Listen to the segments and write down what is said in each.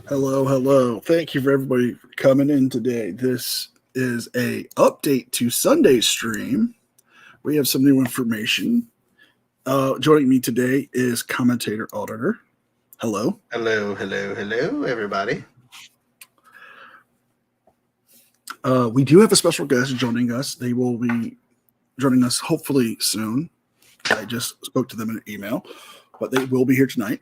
Hello, hello. Thank you for everybody for coming in today. This is a update to Sunday's stream. We have some new information. Joining me today is Commentator Auditor. Hello. Hello, everybody. We do have a special guest joining us. They will be joining us hopefully soon. I just spoke to them in an email, but they will be here tonight.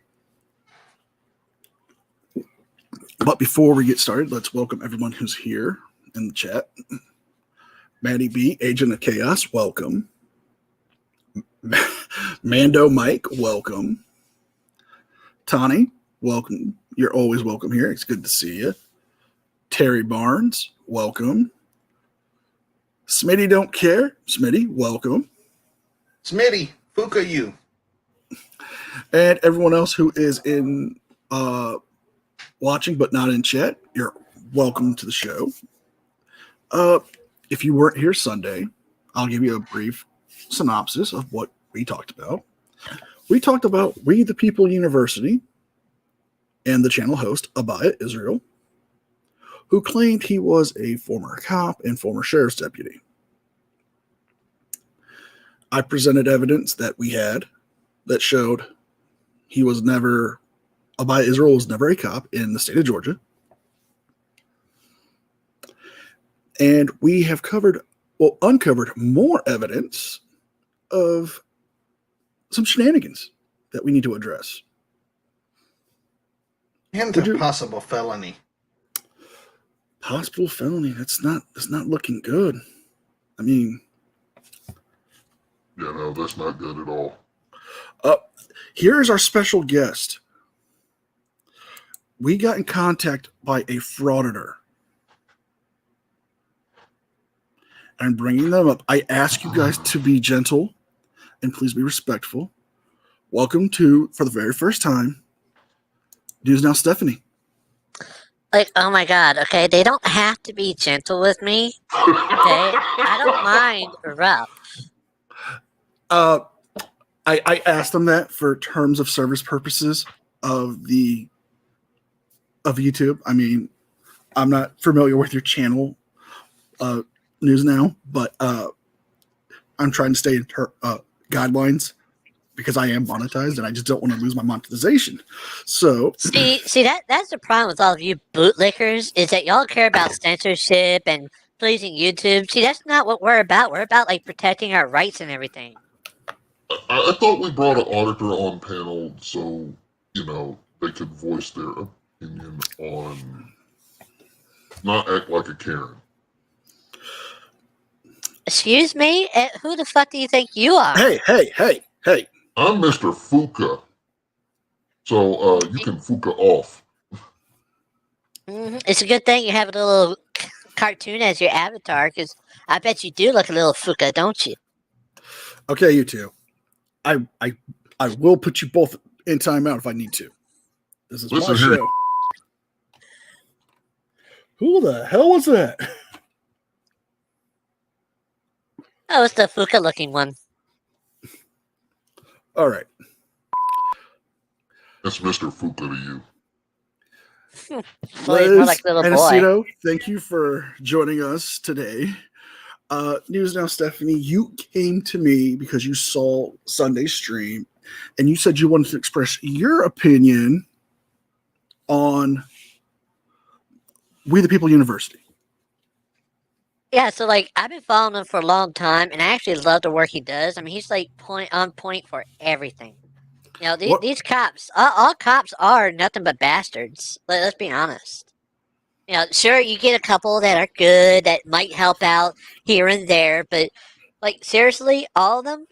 But before we get started, let's welcome everyone who's here in the chat. Maddie B, Agent of Chaos, welcome. Mando Mike, welcome. Tani, welcome. You're always welcome here. It's good to see you. Terry Barnes, welcome. Smitty Don't Care, Smitty, welcome. Smitty, Fuka you. And everyone else who is in watching but not in chat, you're welcome to the show. If you weren't here Sunday, I'll give you a brief synopsis of what we talked about. We talked about We the People University and the channel host, Abaya Israel, who claimed he was a former cop and former sheriff's deputy. I presented evidence that we had that showed Abaya Israel was never a cop in the state of Georgia. And we have uncovered more evidence of some shenanigans that we need to address. And a possible felony. Possible felony. That's not looking good. I mean, yeah, no, that's not good at all. Here is our special guest. We got in contact by a frauditor. I'm bringing them up. I ask you guys to be gentle and please be respectful. Welcome to, for the very first time, News Now Stephanie. Like, oh my God, okay, they don't have to be gentle with me, okay? I don't mind rough. I asked them that for terms of service purposes of YouTube. I mean, I'm not familiar with your channel, News Now, but I'm trying to stay in guidelines because I am monetized and I just don't want to lose my monetization. So see that's the problem with all of you bootlickers is that y'all care about censorship and pleasing YouTube. See, that's not what we're about. We're about like protecting our rights and everything. I thought we brought an auditor on panel so, they could voice their opinion on not act like a Karen. Excuse me? Who the fuck do you think you are? Hey. I'm Mr. Fuka. So you can Fuka off. It's a good thing you have a little cartoon as your avatar, because I bet you do look a little Fuka, don't you? Okay, you two. I will put you both in timeout if I need to. This is my show. Who the hell was that? Oh, it's the Fuka-looking one. All right. That's Mr. Fuka to you. More like little boy. Thank you for joining us today. News Now, Stephanie, you came to me because you saw Sunday's stream, and you said you wanted to express your opinion on We the People University. Yeah, so like I've been following him for a long time, and I actually love the work he does. I mean, he's like on point for everything. These cops, all cops are nothing but bastards. Let's be honest. Sure, you get a couple that are good that might help out here and there, but like seriously, all of them,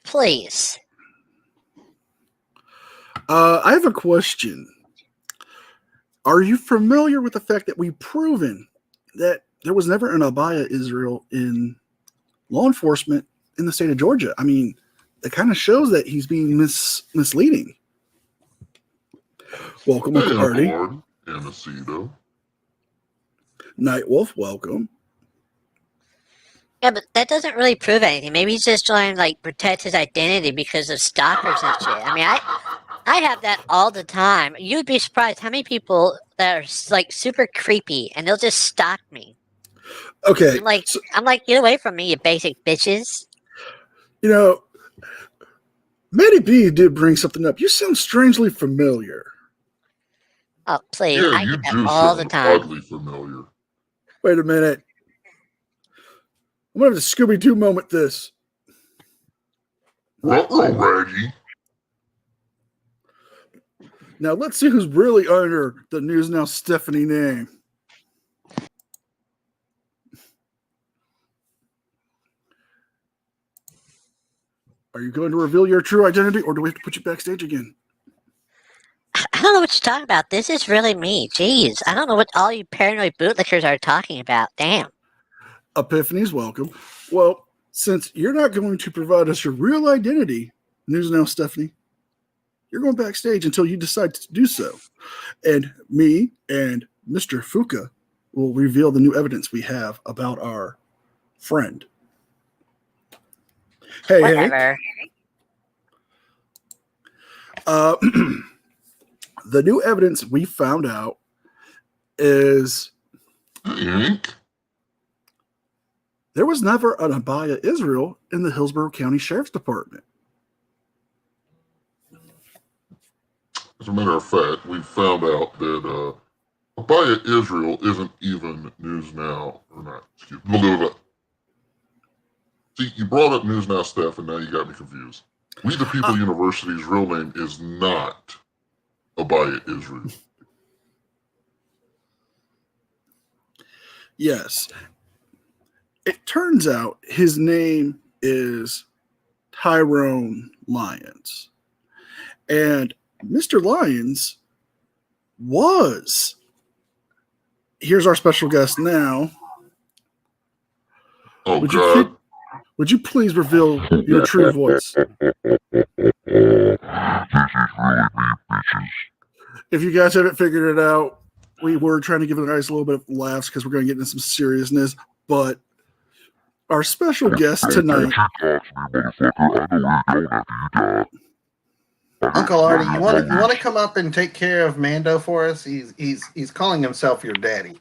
please. I have a question. Are you familiar with the fact that we've proven that there was never an Abaya Israel in law enforcement in the state of Georgia? I mean, it kind of shows that he's being misleading. Welcome to the party. Anaceto. Nightwolf, welcome. Yeah, but that doesn't really prove anything. Maybe he's just trying to like protect his identity because of stalkers and shit. I mean, I have that all the time. You'd be surprised how many people that are like super creepy, and they'll just stalk me. Okay. I'm like, get away from me, you basic bitches. You know, Matty B did bring something up. You sound strangely familiar. Oh, please. Yeah, I you get that do all the sound time. oddly familiar. Wait a minute. I'm going to have to Scooby-Doo moment this. Ruh-roh, Raggy. Now, let's see who's really under the News Now Stephanie name. Are you going to reveal your true identity, or do we have to put you backstage again? I don't know what you're talking about. This is really me. Jeez. I don't know what all you paranoid bootlickers are talking about. Damn. Epiphany's welcome. Well, since you're not going to provide us your real identity, News Now Stephanie, you're going backstage until you decide to do so. And me and Mr. Fuka will reveal the new evidence we have about our friend. Hey, Whatever. The new evidence we found out is there was never an Abaya Israel in the Hillsborough County Sheriff's Department. As a matter of fact, we found out that Abaya Israel isn't even News Now, or not, excuse me. See, you brought up News Now, Steph, and now you got me confused. We the People University's real name is not Abaya Israel. Yes. It turns out his name is Tyrone Lyons. And Mr. Lyons was. Here's our special guest now. Oh, God. Would you please reveal your true voice? If you guys haven't figured it out, we were trying to give the guys a little bit of laughs because we're going to get into some seriousness. But our special guest tonight. Uncle Artie, you want to come up and take care of Mando for us? He's calling himself your daddy.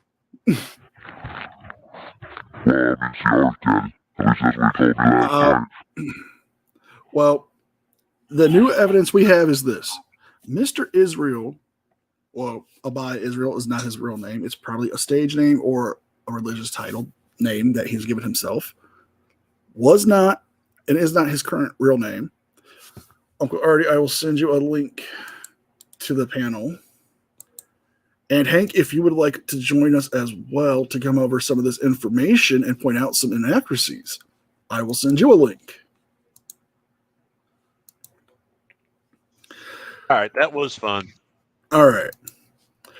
Well, the new evidence we have is this. Mr. Israel, well, Abaya Israel is not his real name. It's probably a stage name or a religious title name that he's given himself. Was not and is not his current real name. Uncle Artie, I will send you a link to the panel. And Hank, if you would like to join us as well to come over some of this information and point out some inaccuracies, I will send you a link. All right, that was fun. All right.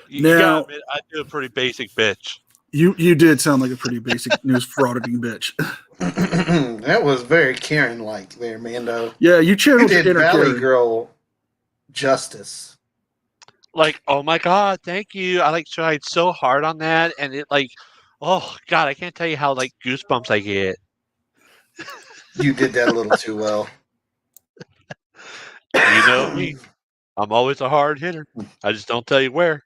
You gotta admit, I do a pretty basic bitch. You did sound like a pretty basic news frauditing bitch. That was very Karen-like there, Mando. Yeah, you channeled your inner Valley Karen. Girl justice. Like, oh my God, thank you. I tried so hard on that, and it oh God, I can't tell you how goosebumps I get. You did that a little too well. You know me. I'm always a hard hitter. I just don't tell you where.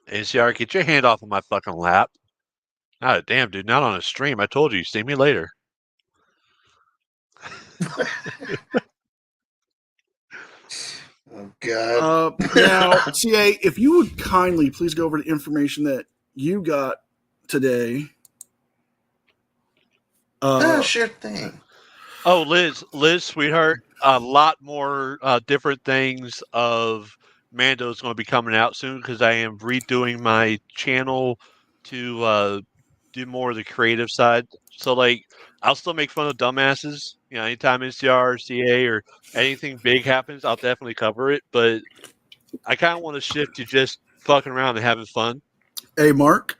NCR, get your hand off of my fucking lap. Ah, damn, dude, not on a stream. I told you, see me later. Oh, God. Now, CA, if you would kindly please go over the information that you got today. Sure thing. Oh, Liz, sweetheart, a lot more different things of Mando's going to be coming out soon because I am redoing my channel to do more of the creative side. So, I'll still make fun of dumbasses. You know, anytime NCR or CA or anything big happens, I'll definitely cover it. But I kind of want to shift to just fucking around and having fun. Hey, Mark.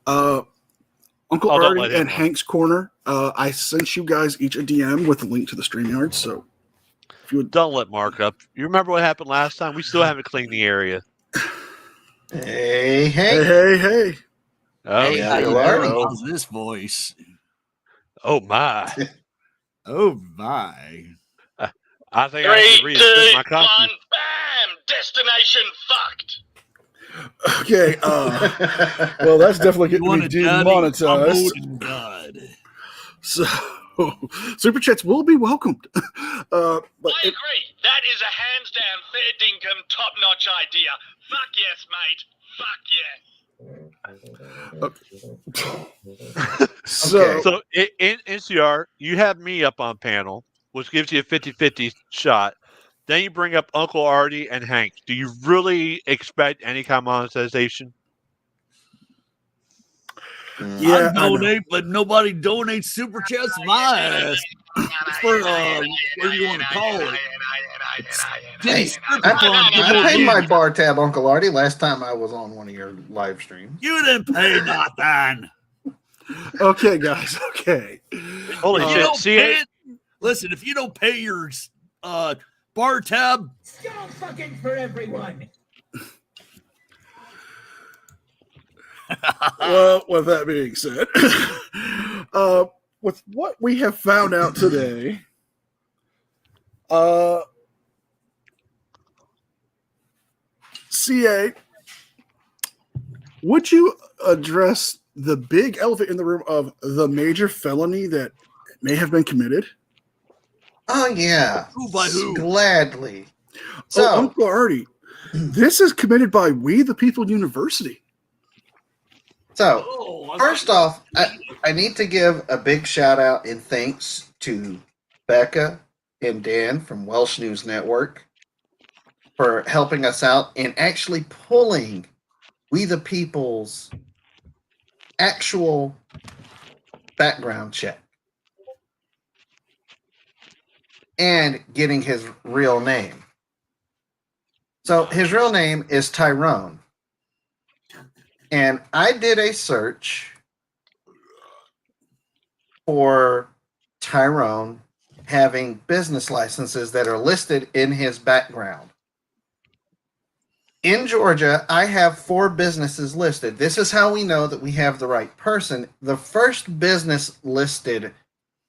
Uncle Artie and know. Hank's Corner. I sent you guys each a DM with a link to the StreamYard. So Don't let Mark up. You remember what happened last time? We still haven't cleaned the area. Hey. Oh, Hey, shit. how you doing? How's this voice? Oh, my. Oh my! I think I should 3, 2, reset my 1, copy. bam! Destination fucked. Okay. Well, that's definitely You getting want me a daddy? demonetized. God. So, super chats will be welcomed. But I agree. That is a hands down, fair dinkum, top notch idea. Fuck yes, mate. Fuck yes. so, So in NCR, you have me up on panel, which gives you a 50-50 shot. Then you bring up Uncle Artie and Hank. Do you really expect any kind of monetization? yeah, I donate, but nobody donates super chats to my ass. It's for what do you want to call it? Hey, I paid my bar tab, Uncle Artie, last time I was on one of your live streams. You didn't pay nothing. Okay, guys. Okay. Holy shit! See, listen, if you don't pay your bar tab, Stop fucking for everyone. Well, with that being said, with what we have found out today, CA, would you address the big elephant in the room of the major felony that may have been committed? Oh, yeah. Who by who? Gladly. So, Uncle Artie, this is committed by We the People University. So, first off, I need to give a big shout out and thanks to Becca and Dan from Welsh News Network for helping us out and actually pulling We the People's actual background check and getting his real name. So, his real name is Tyrone. And I did a search for Tyrone having business licenses that are listed in his background. In Georgia, I have 4 businesses listed. This is how we know that we have the right person. The first business listed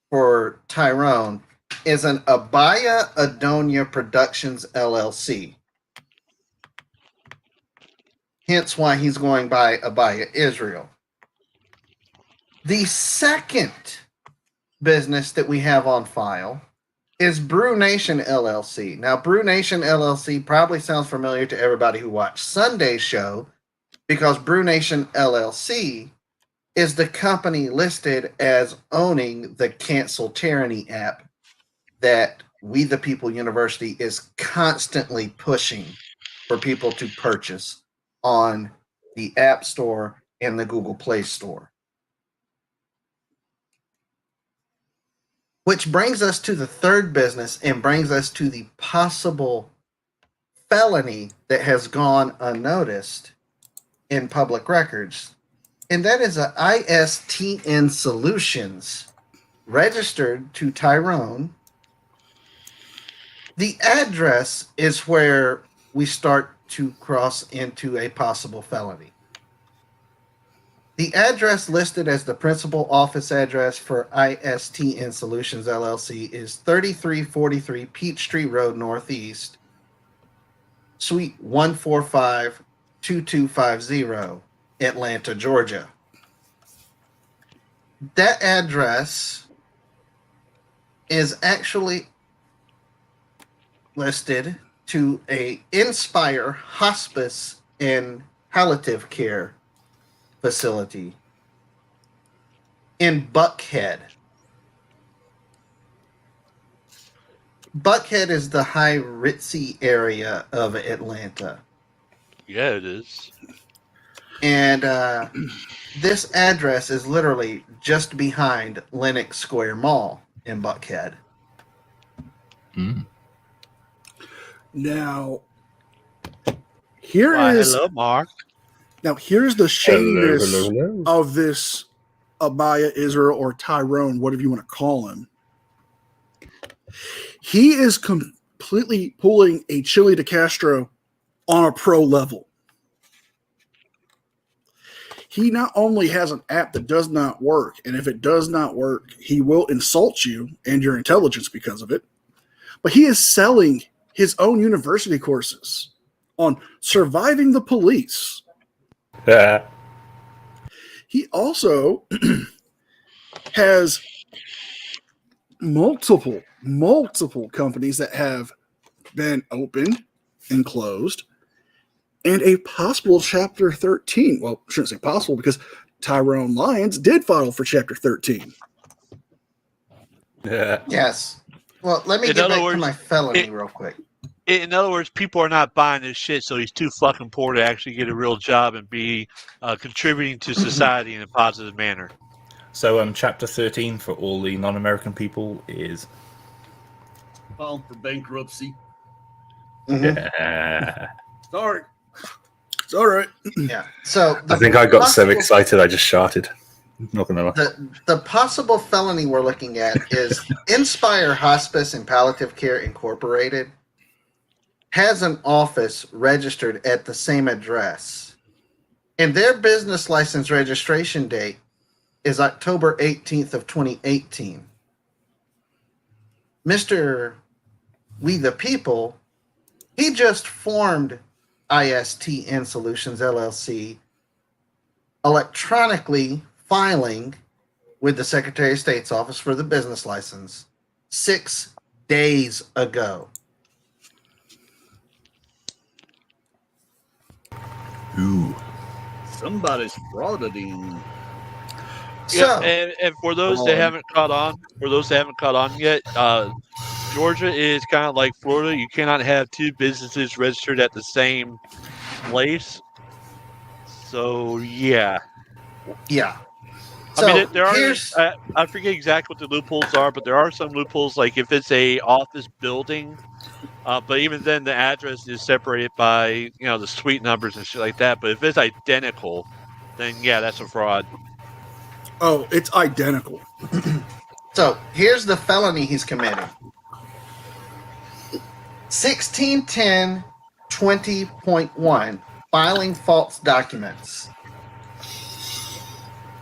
for Tyrone is an Abaya Adonia Productions LLC. Hence why he's going by Abaya Israel. The second business that we have on file is Brew Nation LLC. Now, Brew Nation LLC probably sounds familiar to everybody who watched Sunday's show because Brew Nation LLC is the company listed as owning the Cancel Tyranny app that We the People University is constantly pushing for people to purchase on the App Store and the Google Play Store. Which brings us to the third business and brings us to the possible felony that has gone unnoticed in public records. And that is a ISTN Solutions registered to Tyrone. The address is where we start to cross into a possible felony. The address listed as the principal office address for ISTN Solutions LLC is 3343 Peachtree Road Northeast, Suite 145, 2250, Atlanta, Georgia. That address is actually listed to a Inspire Hospice and Palliative Care facility in Buckhead. Buckhead is the high ritzy area of Atlanta. Yeah, it is. And this address is literally just behind Lenox Square Mall in Buckhead. Now, here's hello, Mark. Now, here's the shadiness hello. of this Abaya Israel or Tyrone, whatever you want to call him. He is completely pulling a Chili de Castro on a pro level. He not only has an app that does not work, and if it does not work, he will insult you and your intelligence because of it, but he is selling his own university courses on surviving the police. Yeah. He also has multiple companies that have been opened and closed, and a possible Chapter 13. Well, I shouldn't say possible because Tyrone Lyons did file for Chapter 13. Yeah. Yes. Well, let me In get other back to words, my felony real quick. In other words, people are not buying this shit, so he's too fucking poor to actually get a real job and be contributing to society in a positive manner. So, Chapter 13 for all the non-American people is Filed for bankruptcy. Yeah. Sorry. It's all right. Yeah. So I think I got so excited I just sharted. Not gonna lie. The possible felony we're looking at is Inspire Hospice and Palliative Care Incorporated has an office registered at the same address, and their business license registration date is October 18th of 2018. Mr. We the People, he just formed ISTN Solutions LLC, electronically filing with the Secretary of State's office for the business license 6 days ago. Ooh. Somebody's frauditing. So, and for those that haven't caught on yet, Georgia is kind of like Florida. You cannot have two businesses registered at the same place. So yeah. So I mean, there are. I forget exactly what the loopholes are, but there are some loopholes. Like if it's a office building, but even then the address is separated by the suite numbers and shit like that. But if it's identical, then yeah, that's a fraud. Oh, it's identical. So here's the felony he's committing. 1610 20.1, filing false documents.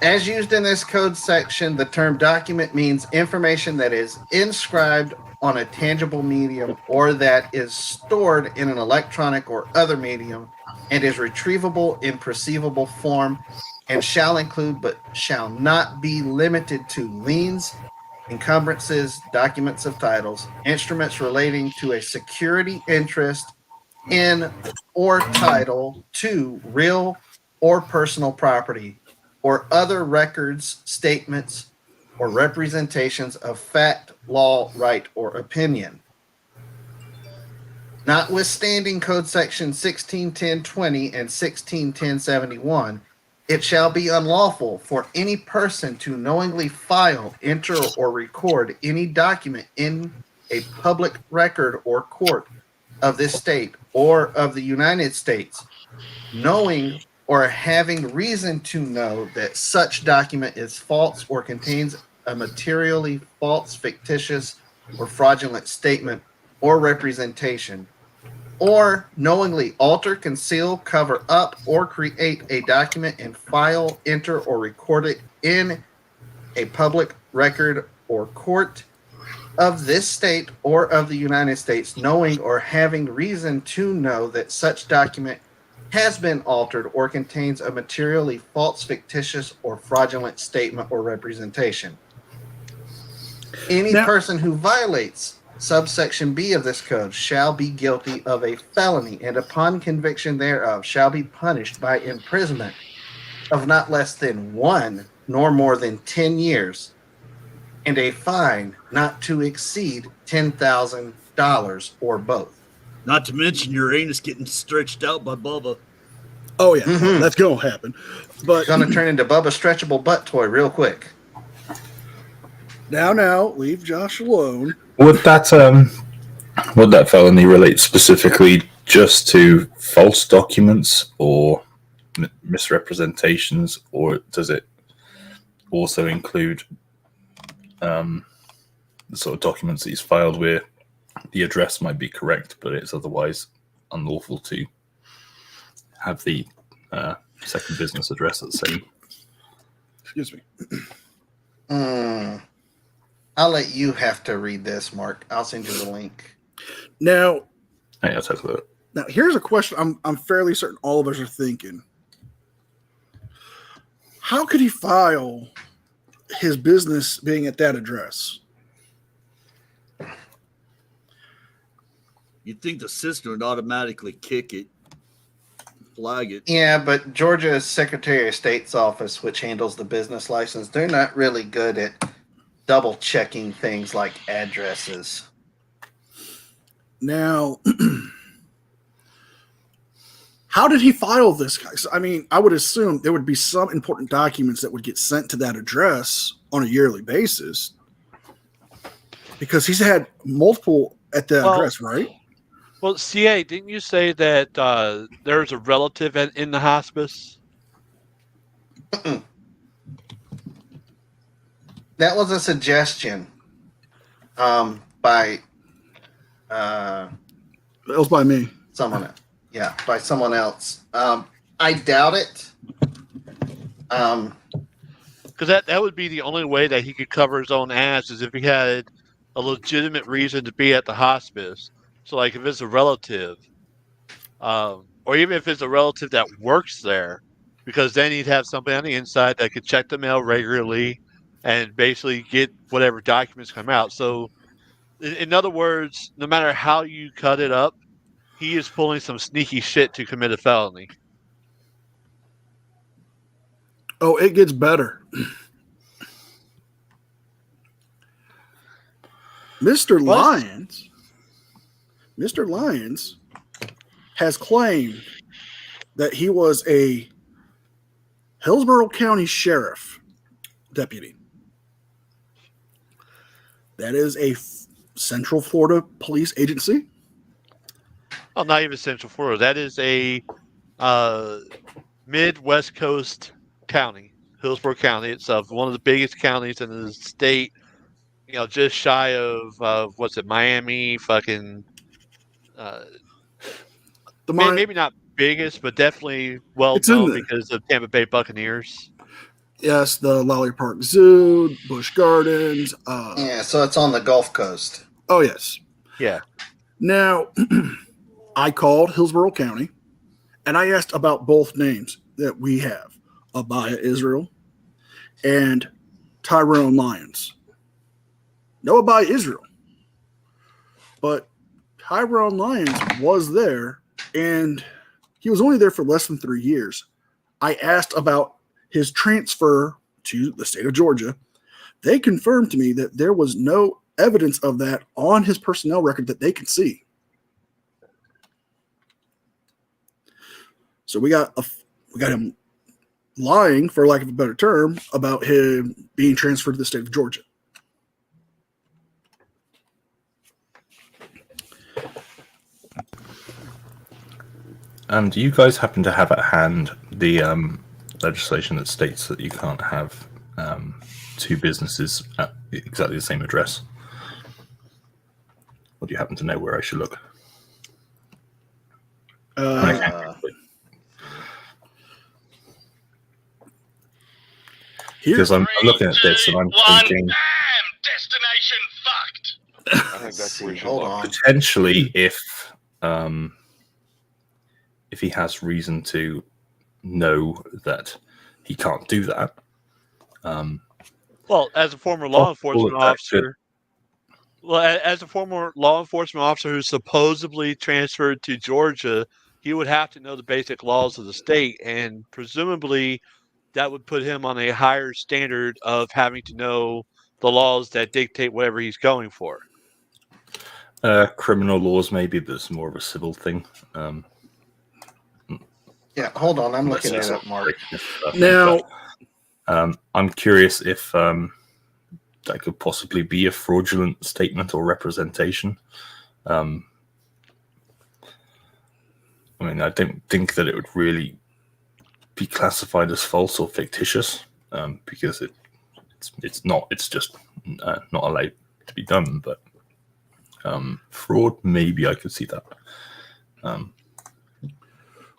As used in this code section, the term document means information that is inscribed on a tangible medium or that is stored in an electronic or other medium and is retrievable in perceivable form and shall include but shall not be limited to liens, encumbrances, documents of titles, instruments relating to a security interest in or title to real or personal property, or other records, statements, or representations of fact, law, right, or opinion. Notwithstanding Code Section 1610.20 and 1610.71, it shall be unlawful for any person to knowingly file, enter, or record any document in a public record or court of this state or of the United States, knowing or having reason to know that such document is false or contains a materially false, fictitious, or fraudulent statement or representation, or knowingly alter, conceal, cover up, or create a document and file, enter, or record it in a public record or court of this state or of the United States, knowing or having reason to know that such document has been altered or contains a materially false, fictitious, or fraudulent statement or representation. Any person who violates subsection B of this code shall be guilty of a felony, and upon conviction thereof shall be punished by imprisonment of not less than 1 nor more than 10 years, and a fine not to exceed $10,000 or both. Not to mention your anus getting stretched out by Bubba. Oh yeah, that's gonna happen. But gonna turn into Bubba's stretchable butt toy real quick. Now, leave Josh alone. Would that felony relate specifically just to false documents or misrepresentations, or does it also include the sort of documents that he's filed where the address might be correct, but it's otherwise unlawful to have the second business address at the same. Excuse me. I'll let you have to read this, Mark. I'll send you the link. Now, Hey, I'll take a look. now here's a question I'm fairly certain all of us are thinking. How could he file his business being at that address? You'd think the system would automatically kick it, flag it. Yeah, but Georgia's Secretary of State's office, which handles the business license, they're not really good at double checking things like addresses. Now, how did he file this? I mean, I would assume there would be some important documents that would get sent to that address on a yearly basis because he's had multiple at that address, right? Well, CA, didn't you say that there's a relative in the hospice? That was a suggestion by That was by me. someone. Yeah, by someone else. I doubt it. Because that would be the only way that he could cover his own ass is if he had a legitimate reason to be at the hospice. So, like, if it's a relative, or even if it's a relative that works there, because then he'd have somebody on the inside that could check the mail regularly and basically get whatever documents come out. So, in other words, no matter how you cut it up, he is pulling some sneaky shit to commit a felony. Oh, it gets better. Mr. Lyons has claimed that he was a Hillsborough County Sheriff deputy. That is a Central Florida police agency. Oh, not even Central Florida. That is a Midwest Coast county, Hillsborough County itself, one of the biggest counties in the state. You know, just shy of what's it, Miami? Fucking, maybe not biggest, but definitely well known because of Tampa Bay Buccaneers. Yes, the Lally Park Zoo, Busch Gardens. Yeah, so it's on the Gulf Coast. Oh, yes. Yeah. Now, I called Hillsborough County, and I asked about both names that we have, Abaya Israel and Tyrone Lyons. No Abaya Israel. But Tyrone Lyons was there, and he was only there for less than 3 years. I asked about his transfer to the state of Georgia. They confirmed to me that there was no evidence of that on his personnel record that they could see. So we got him lying, for lack of a better term, about him being transferred to the state of Georgia. And do you guys happen to have at hand the legislation that states that you can't have two businesses at exactly the same address? Or do you happen to know where I should look? Because I'm looking at this and I'm thinking, destination fucked. I think that's where you should look. potentially if he has reason to know that he can't do that. Well, as a former law enforcement officer, who's supposedly transferred to Georgia, he would have to know the basic laws of the state, and presumably that would put him on a higher standard of having to know the laws that dictate whatever he's going for. Criminal laws, maybe, but it's more of a civil thing. Yeah, hold on. I'm looking it up, Mark. Now, I'm curious if that could possibly be a fraudulent statement or representation. I mean, I don't think that it would really be classified as false or fictitious because it's not. It's just not allowed. to be done, but fraud, maybe I could see that.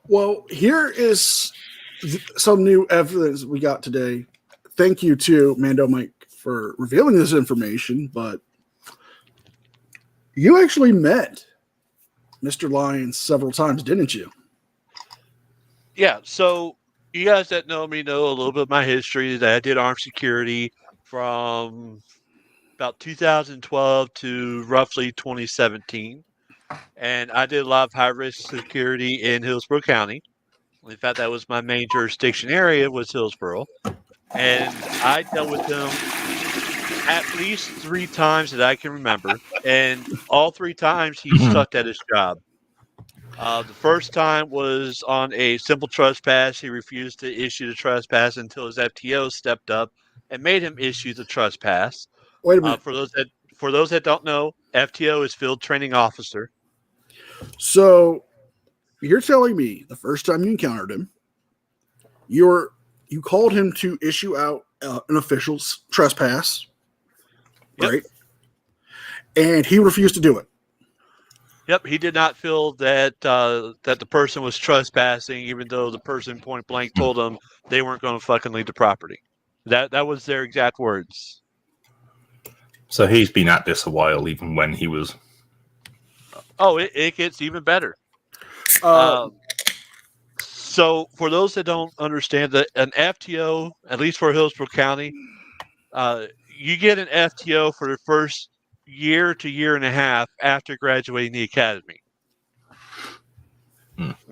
Well, here is some new evidence we got today. Thank you to Mando Mike for revealing this information, but you actually met Mr. Lyons several times, didn't you? Yeah, so you guys that know me know a little bit of my history, that I did armed security from about 2012 to roughly 2017. And I did a lot of high-risk security in Hillsborough County. In fact, that was my main jurisdiction area, was Hillsborough. And I dealt with him at least 3 times that I can remember. And all 3 times he sucked at his job. The first time was on a simple trespass. He refused to issue the trespass until his FTO stepped up and made him issue the trespass. Wait a minute. For those that don't know, FTO is Field Training Officer. So you're telling me the first time you encountered him, you called him to issue out an official trespass, Yep. right? And he refused to do it. Yep, he did not feel that that the person was trespassing, even though the person point blank told him they weren't going to fucking leave the property. That was their exact words. So he's been at this a while, even when he was. Oh, it gets even better. So for those that don't understand, that an FTO, at least for Hillsborough County, you get an FTO for the first year to year and a half after graduating the academy.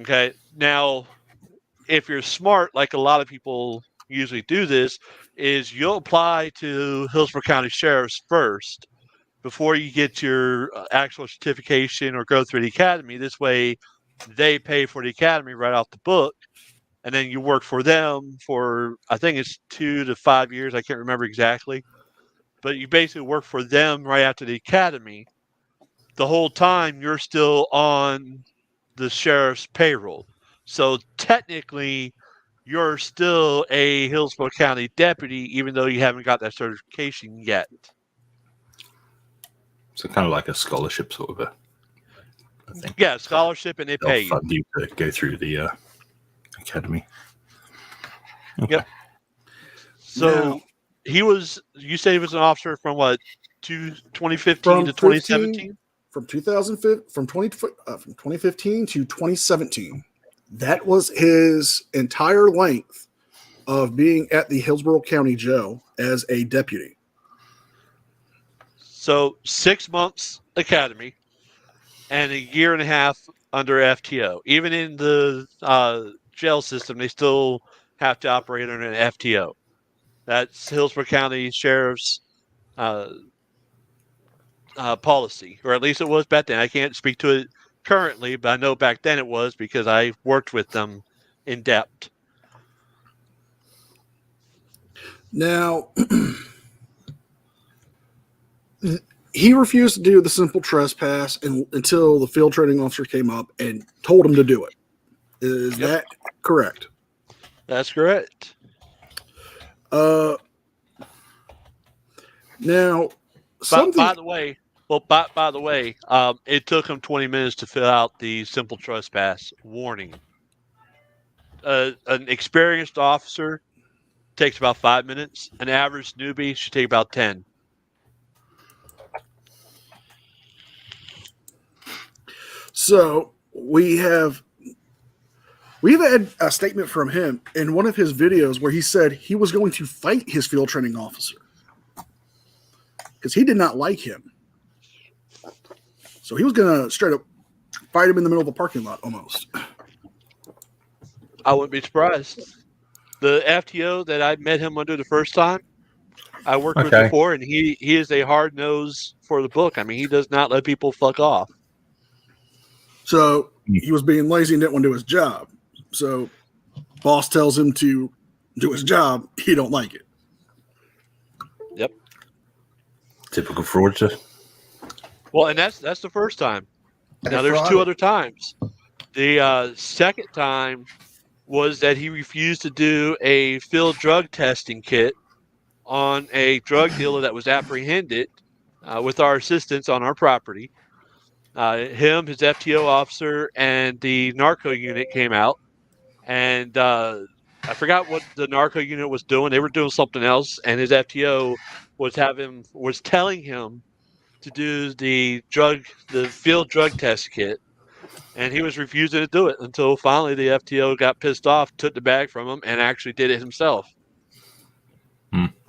Okay. Now, if you're smart, like a lot of people usually do this, is you'll apply to Hillsborough County Sheriff's first before you get your actual certification or go through the academy. This way, they pay for the academy right off the book, and then you work for them for, I think it's 2 to 5 years. I can't remember exactly. But you basically work for them right after the academy. The whole time you're still on the sheriff's payroll. So technically, you're still a Hillsborough County deputy, even though you haven't got that certification yet. So kind of like a scholarship sort of I think. Yeah, scholarship, and they pay you. Fund you to go through the academy. Okay. Yep. So you say he was an officer from what, 2015 to 2017? From 2015 to 2017. That was his entire length of being at the Hillsborough County Jail as a deputy. So 6 months academy and a year and a half under FTO. Even in the jail system, they still have to operate under an FTO. That's Hillsborough County Sheriff's policy, or at least it was back then. I can't speak to it currently, but I know back then it was because I worked with them in depth. Now, he refused to do the simple trespass until the field training officer came up and told him to do it. Is that correct? That's correct. Now, by the way, it took him 20 minutes to fill out the simple trespass warning. An experienced officer takes about 5 minutes. An average newbie should take about 10. So we've had a statement from him in one of his videos where he said he was going to fight his field training officer because he did not like him. So he was going to straight up fight him in the middle of a parking lot almost. I wouldn't be surprised. The FTO that I met him under the first time, I worked with before, and he is a hard nose for the book. I mean, he does not let people fuck off. So he was being lazy and didn't want to do his job. So boss tells him to do his job. He don't like it. Yep. Typical fraudster. Well, and that's the first time. Now there's 2 other times. The second time was that he refused to do a field drug testing kit on a drug dealer that was apprehended with our assistants on our property. Him, his FTO officer, and the narco unit came out, and I forgot what the narco unit was doing. They were doing something else, and his FTO was telling him to do the field drug test kit, and he was refusing to do it until finally the FTO got pissed off, took the bag from him, and actually did it himself.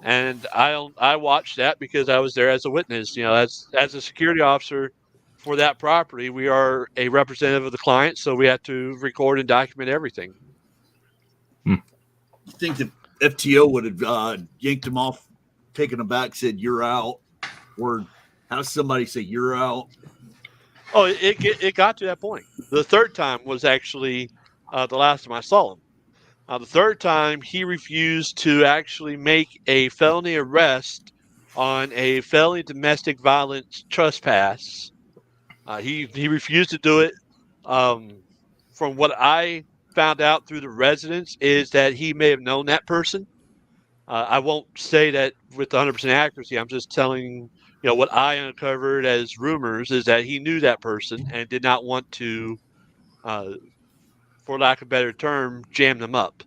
And I watched that because I was there as a witness. You know, as a security officer for that property, we are a representative of the client, so we have to record and document everything. You think the FTO would have yanked him off, taken him back, said "You're out," or how does somebody say "You're out"? Oh, it got to that point. The third time was actually the last time I saw him. The third time, he refused to actually make a felony arrest on a felony domestic violence trespass. He refused to do it. From what I found out through the residents is that he may have known that person. I won't say that with 100% accuracy. I'm just telling what I uncovered as rumors is that he knew that person and did not want to, for lack of a better term, jam them up.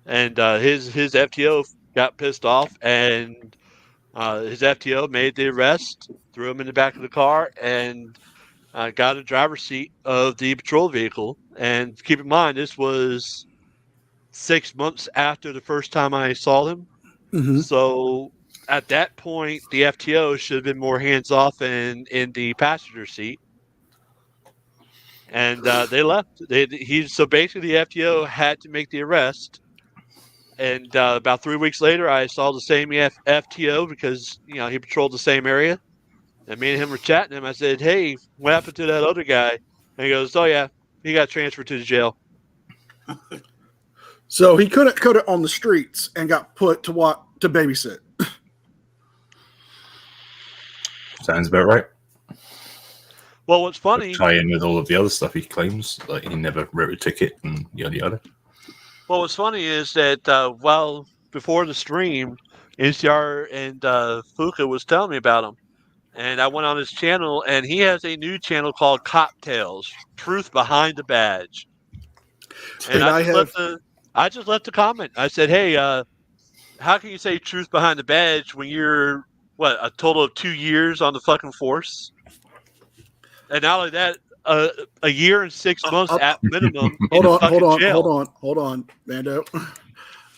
And his FTO got pissed off, and his FTO made the arrest, threw him in the back of the car, and got a driver's seat of the patrol vehicle. And keep in mind, this was 6 months after the first time I saw him. Mm-hmm. So at that point, the FTO should have been more hands off in the passenger seat. And they left. So basically, the FTO had to make the arrest. And about 3 weeks later, I saw the same FTO because he patrolled the same area. And me and him were chatting. I said, "Hey, what happened to that other guy?" And he goes, "Oh yeah, he got transferred to the jail." So he couldn't cut it on the streets and got put to babysit. Sounds about right. Well, what's funny? Tie in with all of the other stuff he claims, like he never wrote a ticket and yada yada. Well, what's funny is that before the stream, NCR and Fuka was telling me about him, and I went on his channel, and he has a new channel called Cocktails: Truth Behind the Badge. And I just left a comment. I said, "Hey, how can you say truth behind the badge when you're a total of 2 years on the fucking force?" And not only that, a year and 6 months at minimum. Hold on, Mando.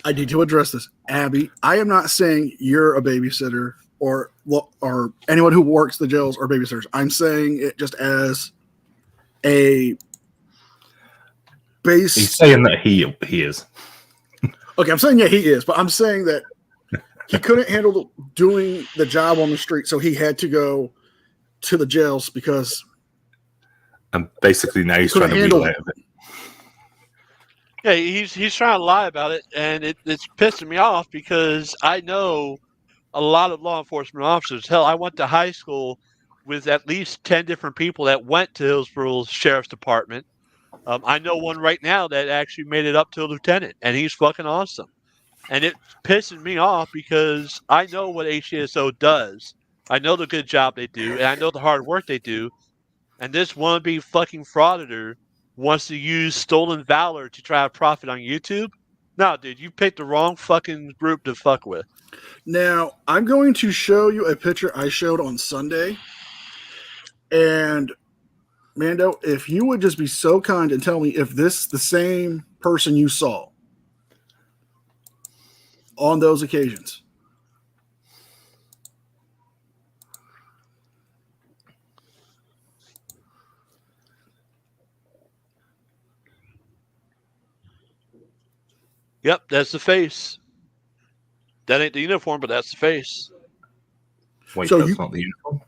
I need to address this, Abby. I am not saying you're a babysitter or anyone who works the jails are babysitters. I'm saying it just as a base. He's saying that he is. Okay, I'm saying he is, but I'm saying that he couldn't handle doing the job on the street, so he had to go to the jails because. And basically now he's trying to wheedle out of it. Yeah, he's trying to lie about it, and it's pissing me off because I know a lot of law enforcement officers. Hell, I went to high school with at least 10 different people that went to Hillsborough Sheriff's Department. I know one right now that actually made it up to a lieutenant, and he's fucking awesome. And it's pissing me off because I know what HCSO does. I know the good job they do, and I know the hard work they do. And this wannabe fucking frauditor wants to use stolen valor to try to profit on YouTube. No, dude, you picked the wrong fucking group to fuck with. Now, I'm going to show you a picture I showed on Sunday. And, Mando, if you would just be so kind and tell me if this is the same person you saw on those occasions. Yep, that's the face. That ain't the uniform, but that's the face. Wait, so that's not the uniform?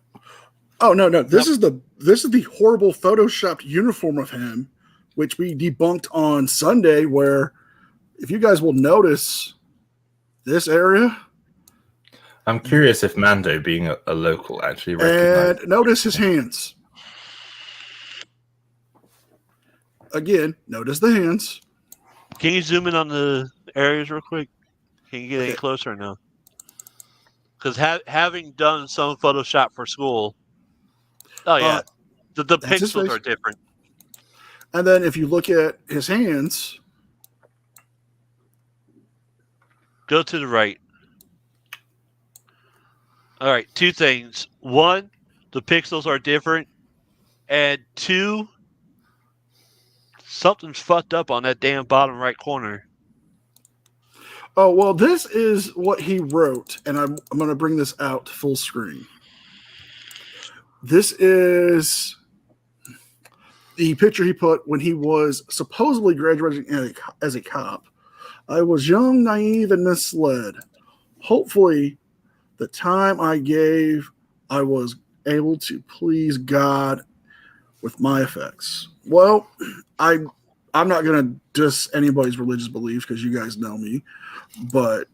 Oh no. This is the horrible photoshopped uniform of him, which we debunked on Sunday, where if you guys will notice this area. I'm curious if Mando, being a local, actually recognized. And notice his hands. Again, notice the hands. Can you zoom in on the areas real quick? Can you get any closer or no? Because having done some Photoshop for school, oh yeah, the that's his pixels face. are different. And then if you look at his hands, go to the right. All right, two things. One, the pixels are different, and two, something's fucked up on that damn bottom right corner. oh well, this is what he wrote, and I'm going to bring this out full screen. This is the picture he put when he was supposedly graduating as a cop. I was young, naive, and misled. Hopefully, the time I gave, I was able to please God with my effects. Well, I'm not going to diss anybody's religious beliefs because you guys know me, but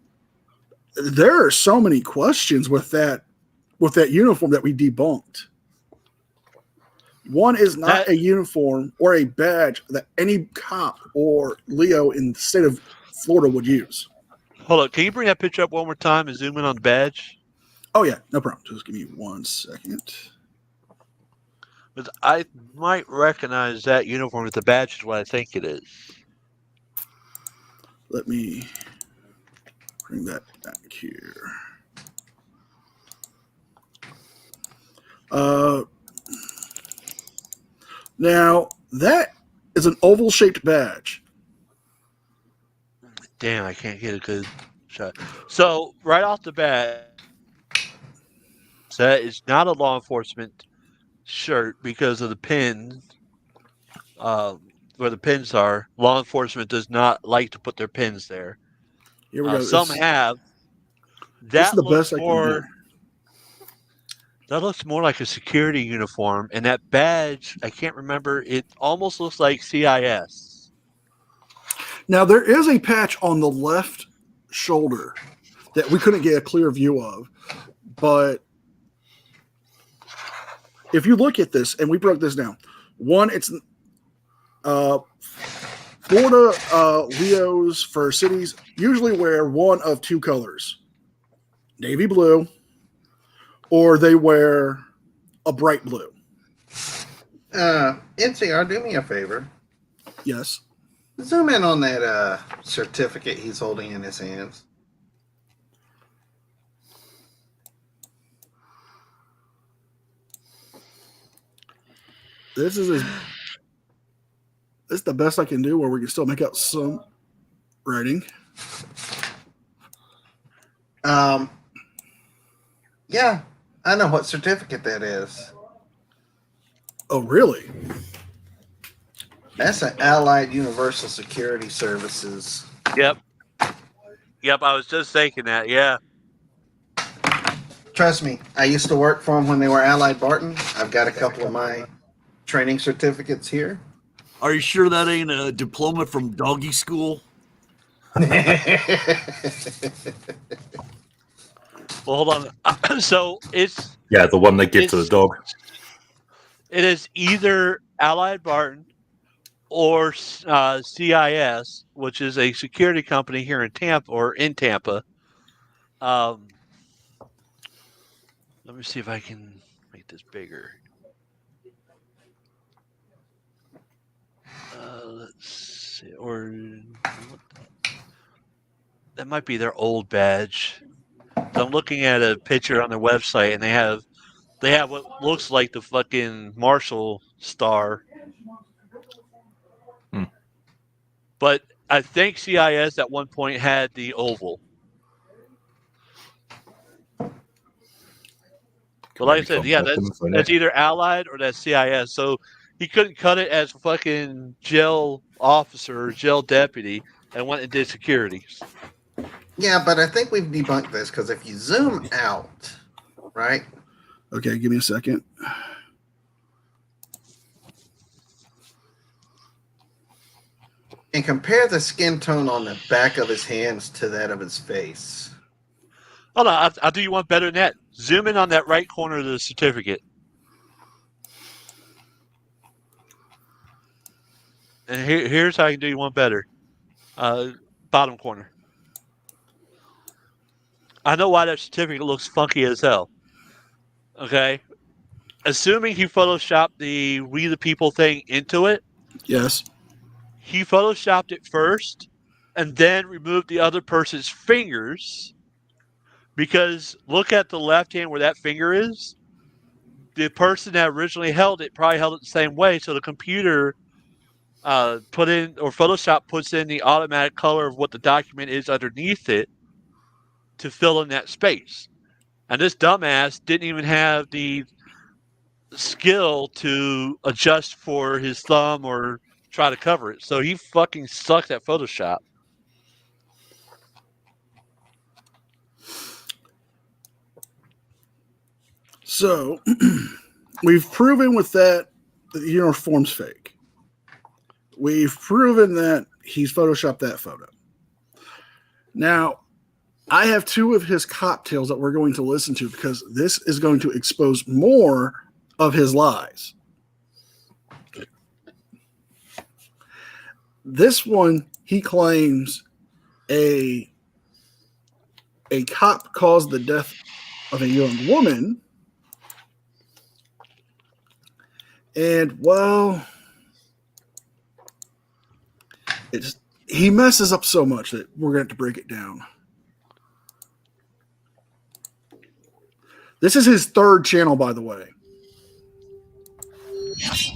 there are so many questions with that uniform that we debunked. One is not a uniform or a badge that any cop or Leo in the state of Florida would use. Hold on, can you bring that picture up one more time and zoom in on the badge? Oh yeah, no problem. Just give me 1 second. Because I might recognize that uniform with the badge is what I think it is. Let me bring that back here. Now that is an oval-shaped badge. Damn, I can't get a good shot. So right off the bat, that is not a law enforcement shirt because of the pins. Where the pins are, law enforcement does not like to put their pins there. Here we go. Some have. This is the best I can do. That looks more like a security uniform, and that badge, I can't remember. It almost looks like CIS. Now there is a patch on the left shoulder that we couldn't get a clear view of, but if you look at this, and we broke this down, one, it's Florida Leos for cities usually wear one of two colors, navy blue, or they wear a bright blue. NCR, do me a favor. Yes. Zoom in on that certificate he's holding in his hands. This is the best I can do where we can still make out some writing. Yeah, I know what certificate that is. Oh, really? That's an Allied Universal Security Services. Yep, I was just thinking that, yeah. Trust me, I used to work for them when they were Allied Barton. I've got a couple of my training certificates here. Are you sure that ain't a diploma from doggy school? Well, hold on. So it's... Yeah, the one they give to the dog. It is either Allied Barton or CIS, which is a security company here in Tampa. Let me see if I can make this bigger. Let's see, or that might be their old badge. I'm looking at a picture on their website, and they have what looks like the fucking Marshall star. But I think CIS at one point had the oval. But like I said, yeah, that's either Allied or that's CIS. So he couldn't cut it as fucking jail officer or jail deputy and went and did security. Yeah, but I think we've debunked this because if you zoom out, right? Okay, give me a second. And compare the skin tone on the back of his hands to that of his face. Hold on, I'll do you one better than that. Zoom in on that right corner of the certificate. And here's how I can do you one better. Bottom corner. I know why that certificate looks funky as hell. Okay? Assuming he photoshopped the We the People thing into it. Yes. He photoshopped it first and then removed the other person's fingers, because look at the left hand where that finger is. The person that originally held it probably held it the same way, so the computer put in, or Photoshop puts in the automatic color of what the document is underneath it to fill in that space. And this dumbass didn't even have the skill to adjust for his thumb or try to cover it. So he fucking sucks at Photoshop. So we've proven with that the uniform's fake. We've proven that he's photoshopped that photo. Now, I have two of his cocktails that we're going to listen to because this is going to expose more of his lies. This one, he claims a cop caused the death of a young woman. And, well, he messes up so much that we're going to have to break it down. This is his third channel, by the way.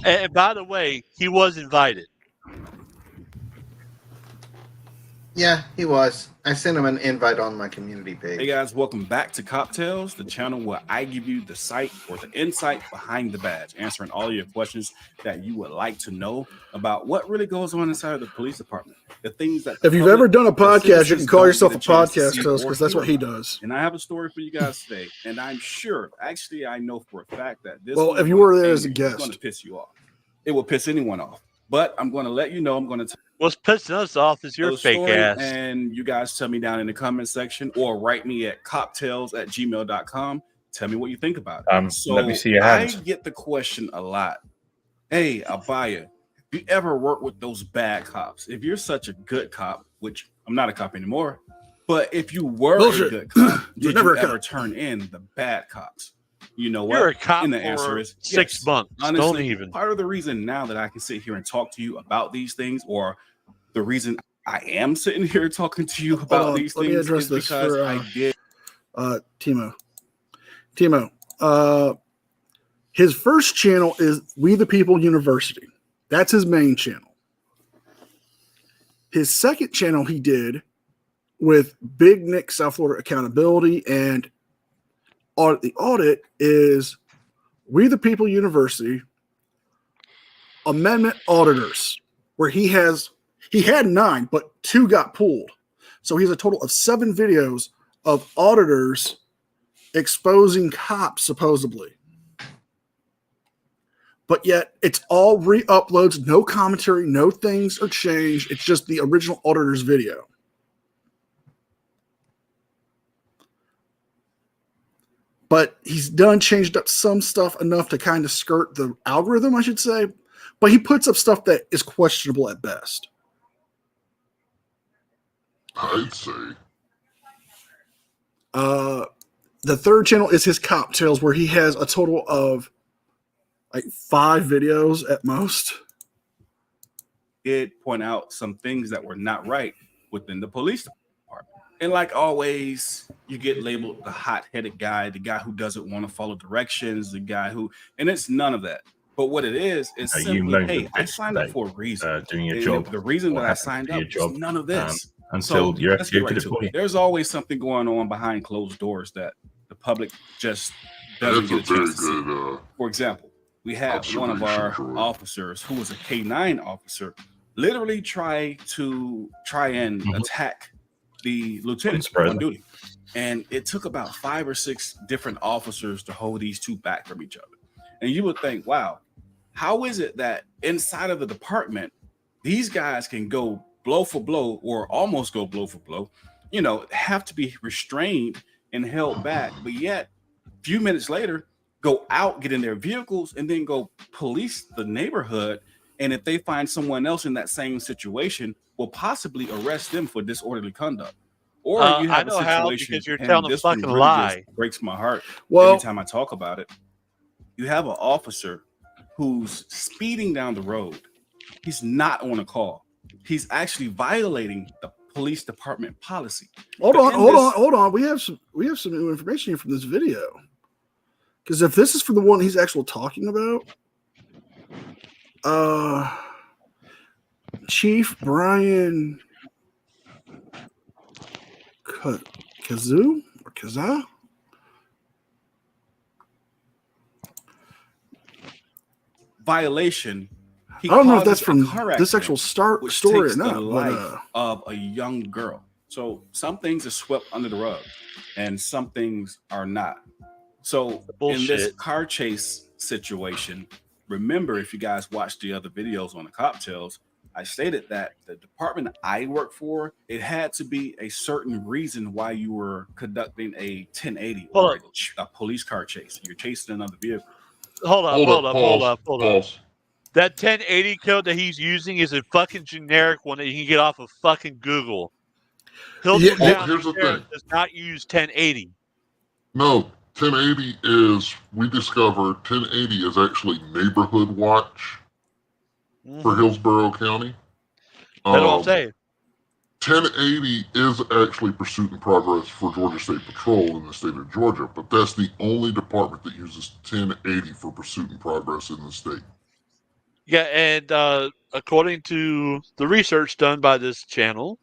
And by the way, he was invited. Yeah, he was. I sent him an invite on my community page. Hey guys, welcome back to Cocktails, the channel where I give you the sight or the insight behind the badge, answering all your questions that you would like to know about what really goes on inside of the police department. The things that if you've ever done a podcast, you can call yourself a podcast host because that's what he does. And I have a story for you guys today, and I'm sure, actually, I know for a fact that this. Well, if you were there as a guest, it's going to piss you off. It will piss anyone off. But I'm going to let you know. I'm going to. What's pissing us off is your fake ass. And you guys tell me down in the comment section or write me at cocktails@gmail.com. Tell me what you think about it. So let me see your hands. I get the question a lot. Hey, Abaya, have you ever worked with those bad cops? If you're such a good cop, which I'm not a cop anymore, but if you were a good cop, did you ever turn in the bad cops? You know what? You're a cop and the for answer is 6 months. Honestly, Don't even. Part of the reason now that I can sit here and talk to you about these things, or the reason I am sitting here talking to you about these things, is because I did. Timo. His first channel is We the People University. That's his main channel. His second channel he did with Big Nick South Florida Accountability and the audit is We the People University Amendment Auditors, where he had 9, but 2 got pulled. So he has a total of 7 videos of auditors exposing cops, supposedly. But yet it's all re-uploads, no commentary, no things are changed. It's just the original auditor's video. But he's changed up some stuff enough to kind of skirt the algorithm, I should say. But he puts up stuff that is questionable at best. I'd say. The third channel is his cocktails, where he has a total of like 5 videos at most. Did point out some things that were not right within the police department. And like always, you get labeled the hot-headed guy, the guy who doesn't want to follow directions, the guy who, and it's none of that. But what it is simply, hey, I signed up for a reason. Doing your job. The reason that I signed up is none of this. Until you're FTO to deploy. There's always something going on behind closed doors that the public just doesn't get a chance to see. For example, we had one of our officers who was a K9 officer literally try and attack the lieutenant on duty. And it took about 5 or 6 different officers to hold these 2 back from each other. And you would think, wow, how is it that inside of the department, these guys can go blow for blow or almost go blow for blow, have to be restrained and held back, but yet a few minutes later, go out, get in their vehicles, and then go police the neighborhood. And if they find someone else in that same situation, will possibly arrest them for disorderly conduct. Or you have I know a how, situation, because you're and telling a this one fucking really lie. just breaks my heart Well, every time I talk about it. You have an officer who's speeding down the road. He's not on a call. He's actually violating the police department policy. hold on. We have some new information here from this video. Because if this is for the one he's actually talking about, Chief Brian Kazoo or Kazaa? Violation. I don't know if that's causes a from car this actual accident, which story takes or not. the But life of a young girl. So some things are swept under the rug, and some things are not. So in this Bullshit. car chase situation, remember, if you guys watched the other videos on the cocktails, I stated that the department I work for, it had to be a certain reason why you were conducting a 1080 or a police car chase. You're chasing another vehicle. Hold up. Pause. That 1080 code that he's using is a fucking generic one that you can get off of fucking Google. Hilton Here's the thing. does not use 1080. No, 1080 is, we discovered 1080 is actually neighborhood watch for Hillsborough County. That's what I'm saying. 1080 is actually pursuit and progress for Georgia State Patrol in the state of Georgia, but that's the only department that uses 1080 for pursuit and progress in the state. Yeah, and according to the research done by this channel,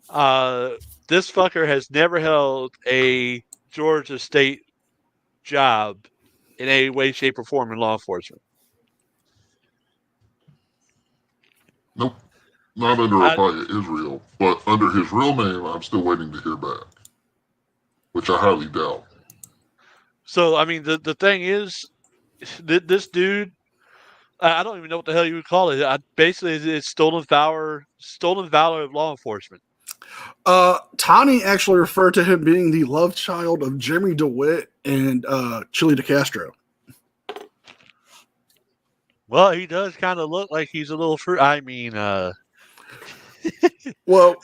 this fucker has never held a Georgia State job in any way, shape, or form in law enforcement. Nope. Not under Abaya Israel, but under his real name, I'm still waiting to hear back, which I highly doubt. So, I mean, the thing is, this dude, I don't even know what the hell you would call it. Basically, it's stolen valor of law enforcement. Tani actually referred to him being the love child of Jeremy DeWitt and Chili DeCastro. Well, he does kind of look like he's a little fruit. I mean, well,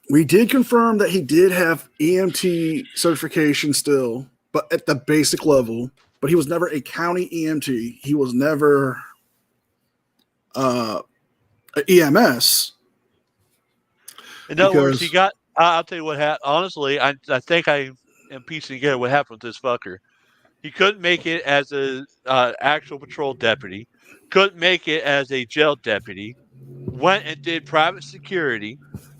we did confirm that he did have EMT certification still, but at the basic level. But he was never a county EMT. He was never an EMS. In other words, he got. I'll tell you what happened. Honestly, I think I am piecing together what happened with this fucker. He couldn't make it as a actual patrol deputy. Couldn't make it as a jail deputy. Went and did private security,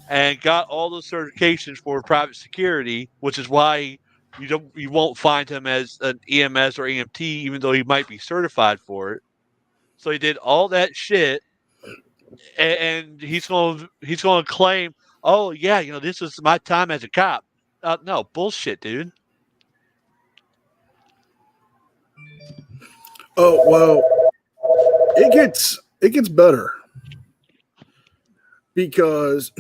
and got all the certifications for private security, which is why you won't find him as an EMS or EMT, even though he might be certified for it. So he did all that shit, and he's going to claim, oh yeah, this is my time as a cop. No bullshit, dude. Oh well, it gets better because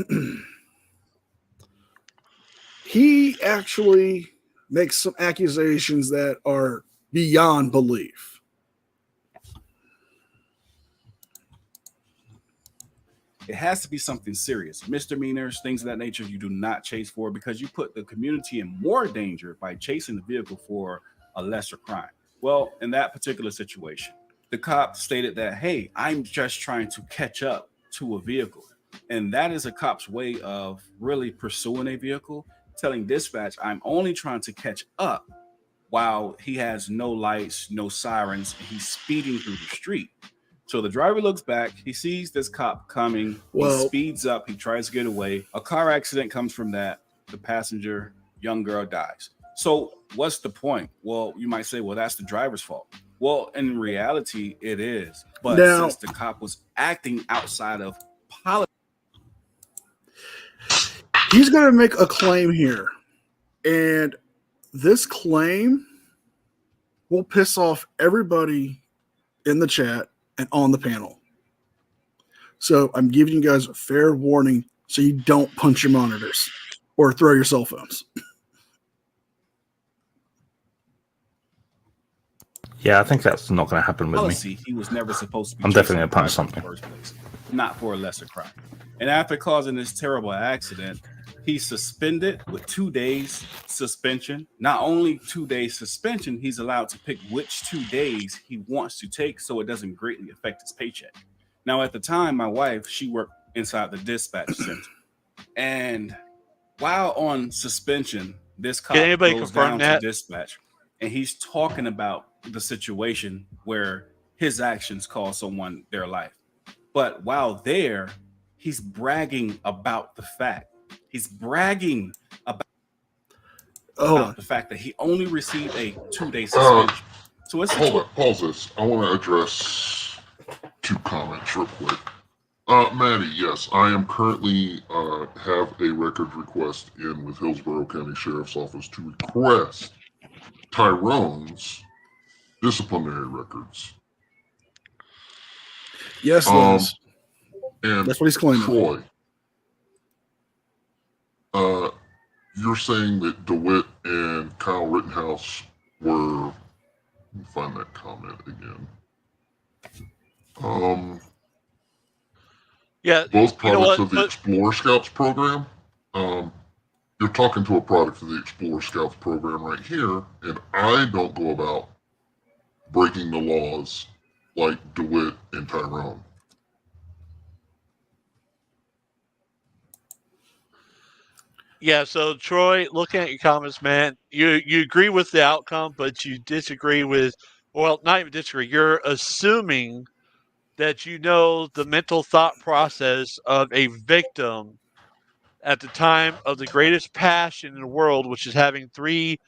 he actually makes some accusations that are beyond belief. It has to be something serious. Misdemeanors, things of that nature, you do not chase for, because you put the community in more danger by chasing the vehicle for a lesser crime. Well, in that particular situation, the cop stated that, hey, I'm just trying to catch up to a vehicle. And that is a cop's way of really pursuing a vehicle, telling dispatch, I'm only trying to catch up, while he has no lights, no sirens, and he's speeding through the street. So the driver looks back, he sees this cop coming, he speeds up, he tries to get away. A car accident comes from that. The passenger, young girl, dies. So what's the point? Well, you might say, well, that's the driver's fault. Well, in reality, it is. But now, since the cop was acting outside of policy, he's going to make a claim here. And this claim will piss off everybody in the chat and on the panel. So I'm giving you guys a fair warning so you don't punch your monitors or throw your cell phones. Yeah, I think that's not going to happen with me. Policy, he was never supposed to be. I'm definitely going to punch in something. the first place, not for a lesser crime. And after causing this terrible accident, he's suspended with 2 days suspension. Not only 2 days suspension, he's allowed to pick which 2 days he wants to take so it doesn't greatly affect his paycheck. Now, at the time, my wife, she worked inside the dispatch center. And while on suspension, this cop goes down to dispatch, and he's talking about the situation where his actions cost someone their life. But while there, he's bragging about the fact. He's bragging about the fact that he only received a 2-day suspension. So it's hold on, pause this. I want to address 2 comments real quick. Maddie, yes, I am currently have a record request in with Hillsborough County Sheriff's Office to request Tyrone's disciplinary records. Yes, Liz. And that's what he's claiming. Troy, you're saying that DeWitt and Kyle Rittenhouse were. Let me find that comment again. Yeah, both products of the Explorer Scouts program. You're talking to a product of the Explorer Scouts program right here, and I don't go about breaking the laws like DeWitt and Tyrone. Yeah, so Troy, looking at your comments, man, you agree with the outcome, but you disagree with, well, not even disagree. You're assuming that you know the mental thought process of a victim at the time of the greatest passion in the world, which is having 3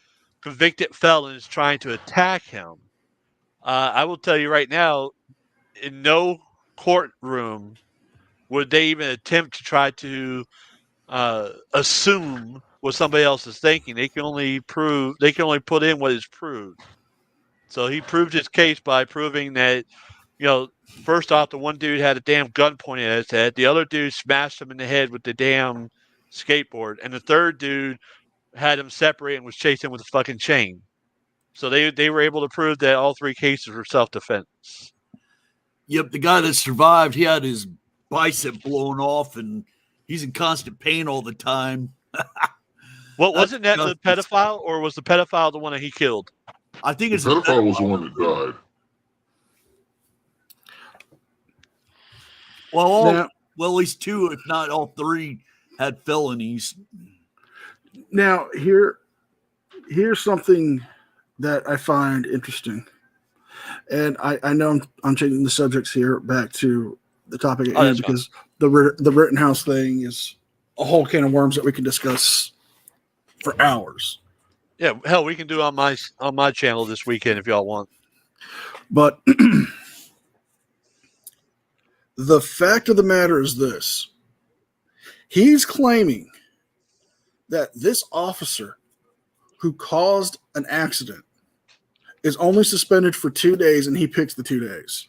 convicted felons trying to attack him. I will tell you right now, in no courtroom would they even attempt to try to assume what somebody else is thinking. They can only put in what is proved. So he proved his case by proving that, first off, the one dude had a damn gun pointed at his head. The other dude smashed him in the head with the damn skateboard. And the third dude had him separate and was chasing him with a fucking chain. So they were able to prove that all 3 cases were self-defense. Yep, the guy that survived, he had his bicep blown off, and he's in constant pain all the time. Well, wasn't that the pedophile, or was the pedophile the one that he killed? I think the pedophile was the one that died. Well, at least 2, if not all 3, had felonies. Now, here's something that I find interesting. And I know I'm changing the subjects here back to the topic at hand because the Rittenhouse thing is a whole can of worms that we can discuss for hours. Yeah, hell, we can do on my channel this weekend if y'all want. But the fact of the matter is this. He's claiming that this officer who caused an accident is only suspended for 2 days, and he picks the 2 days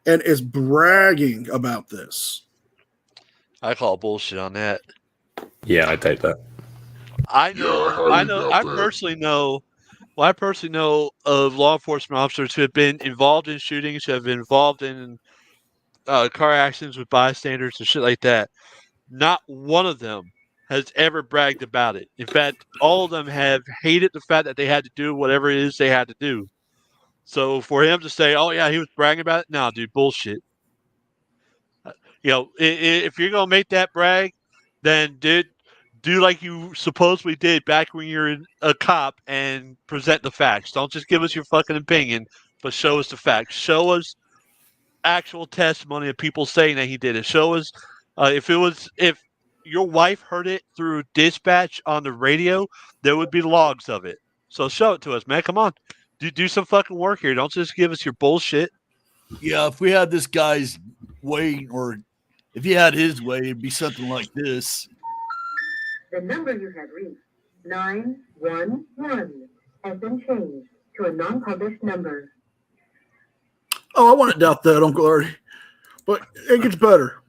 and is bragging about this. I call bullshit on that. Yeah, I take that. I personally know of law enforcement officers who have been involved in shootings, who have been involved in car accidents with bystanders and shit like that. Not one of them has ever bragged about it. In fact, all of them have hated the fact that they had to do whatever it is they had to do. So for him to say, "Oh yeah, he was bragging about it," no, dude, bullshit. If you're gonna make that brag, then do like you supposedly did back when you were a cop and present the facts. Don't just give us your fucking opinion, but show us the facts. Show us actual testimony of people saying that he did it. Show us if your wife heard it through dispatch on the radio, there would be logs of it. So show it to us, man. Come on. Do some fucking work here. Don't just give us your bullshit. Yeah, if we had this guy's way, or if he had his way, it'd be something like this. The number you have reached, 911, has been changed to a non-published number. Oh, I wouldn't doubt that, Uncle Artie. But it gets better.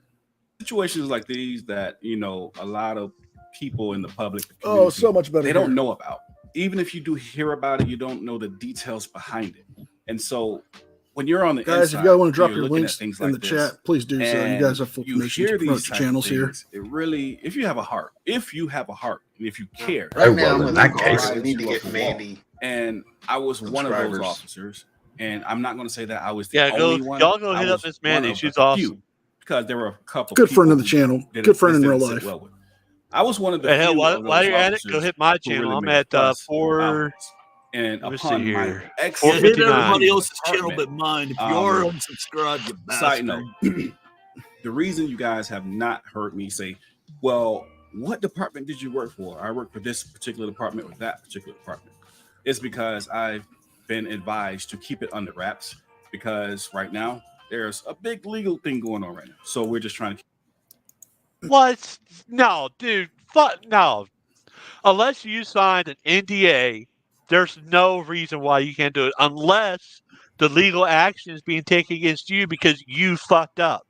Situations like these that, a lot of people in the public, so much better. They don't know about. Even if you do hear about it, you don't know the details behind it. And so when you're on the guys, inside, if you guys want to drop you're your looking at links things in like the this, chat, please do so. You guys have full you permission to hear promote these your type of channels here. things, it really, if you have a heart, and if you care, Right Oh, now, well, in with that the case- guard, we need to you get off the wall. Mandy. And I was one of those Subscribers. officers, and I'm not going to say that I was the Yeah, only one. y'all go I hit up was Miss one Mandy. of She's a awesome. few, because there were a couple. Good friend of the people channel. who Good friend in this real didn't sit life. well with. I was one of the Hey, hell, few while of those you're at it, go officers hit my who channel. really I'm made a at fuss four. about this. And Let me see upon my here. exit, Yeah, hit 459. everybody else's channel department, but mine. If you are unsubscribed, you bastard. side note, the reason you guys have not heard me say, well, what department did you work for? I work for this particular department or that particular department. It's because I've been advised to keep it under wraps, because right now there's a big legal thing going on right now. So we're just trying to keep. What? No, dude. No. Unless you signed an NDA, there's no reason why you can't do it unless the legal action is being taken against you because you fucked up.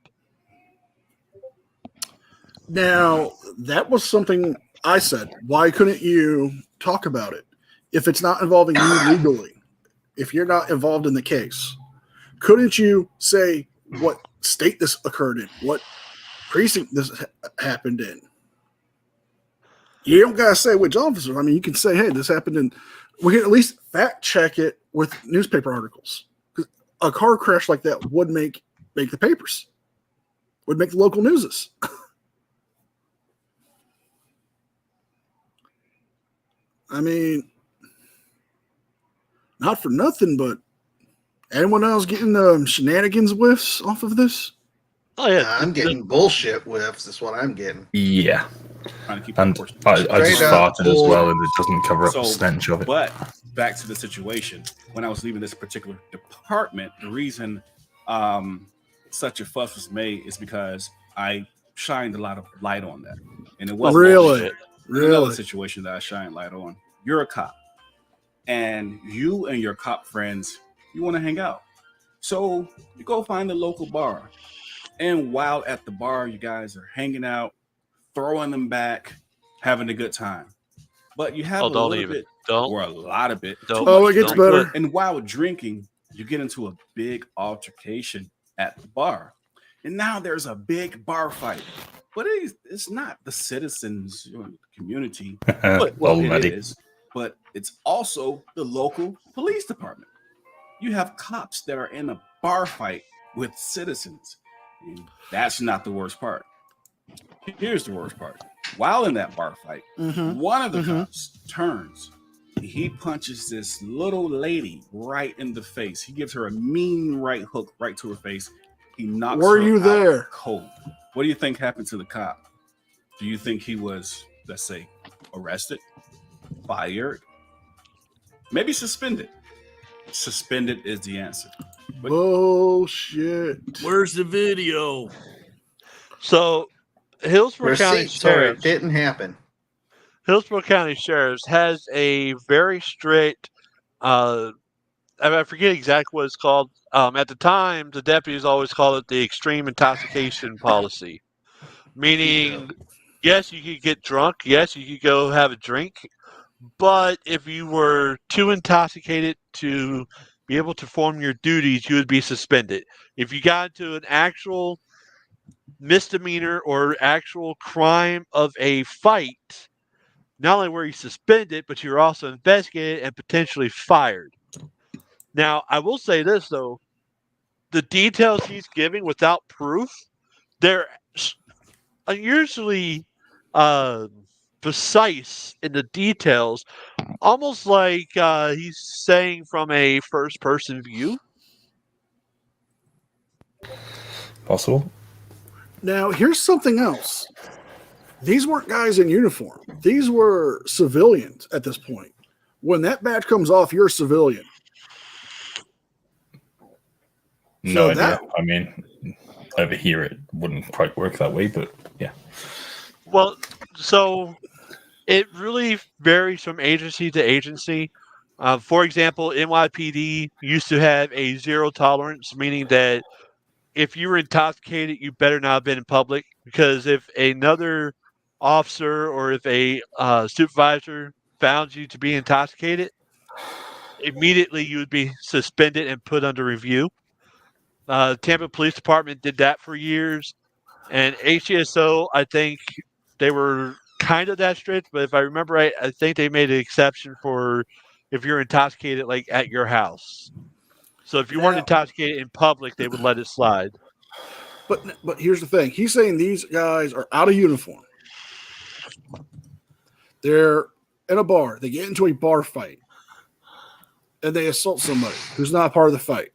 Now, that was something I said. Why couldn't you talk about it? If it's not involving you legally, if you're not involved in the case, couldn't you say what state this occurred in, what precinct this happened in? You don't gotta say which officer. I mean, you can say, "Hey, this happened in." We can at least fact check it with newspaper articles. A car crash like that would make the papers, would make the local newses. I mean, not for nothing, but anyone else getting shenanigans whiffs off of this? Oh yeah, I'm getting bullshit whiffs. That's what I'm getting. Yeah. Trying to keep And I just Straight up farted as bull. well, and it doesn't cover up the stench of it. But back to the situation, when I was leaving this particular department, the reason such a fuss was made is because I shined a lot of light on that, and it wasn't Really? another situation that I shined light on. You're a cop, and you and your cop friends, you want to hang out, so you go find a local bar, and while at the bar, you guys are hanging out, throwing them back, having a good time. But you have a little bit or a lot of it. Oh, it gets better. And while drinking, you get into a big altercation at the bar. And now there's a big bar fight. But it's not the citizens or the community. But it is. But it's also the local police department. You have cops that are in a bar fight with citizens. And that's not the worst part. Here's the worst part. While in that bar fight, one of the cops turns. He punches this little lady right in the face. He gives her a mean right hook right to her face. He knocks her you out there? cold. What do you think happened to the cop? Do you think he was, let's say, arrested, fired, maybe suspended? Suspended is the answer. But bullshit. Where's the video? So, Hillsborough County Sheriff didn't happen. Hillsborough County Sheriff's has a very strict. I forget exactly what it's called. At the time, the deputies always called it the extreme intoxication policy, meaning, yes, you could get drunk, yes, you could go have a drink, but if you were too intoxicated to be able to perform your duties, you would be suspended. If you got into an actual misdemeanor or actual crime of a fight, not only were you suspended, but you were also investigated and potentially fired. Now, I will say this, though. The details he's giving without proof, they're unusually precise in the details, almost like he's saying from a first-person view. Possible. Now, here's something else. These weren't guys in uniform. These were civilians at this point. When that badge comes off, you're a civilian. No idea. I mean, over here it wouldn't quite work that way, but yeah. Well, so it really varies from agency to agency. For example, NYPD used to have a zero tolerance, meaning that if you were intoxicated, you better not have been in public, because if another officer or if a supervisor found you to be intoxicated, immediately you would be suspended and put under review. Tampa Police Department did that for years, and HCSO, I think they were kind of that strict, but if I remember right, I think they made an exception for if you're intoxicated, like at your house. So if you weren't intoxicated in public, they would let it slide. But here's the thing: he's saying these guys are out of uniform. They're in a bar. They get into a bar fight, and they assault somebody who's not part of the fight.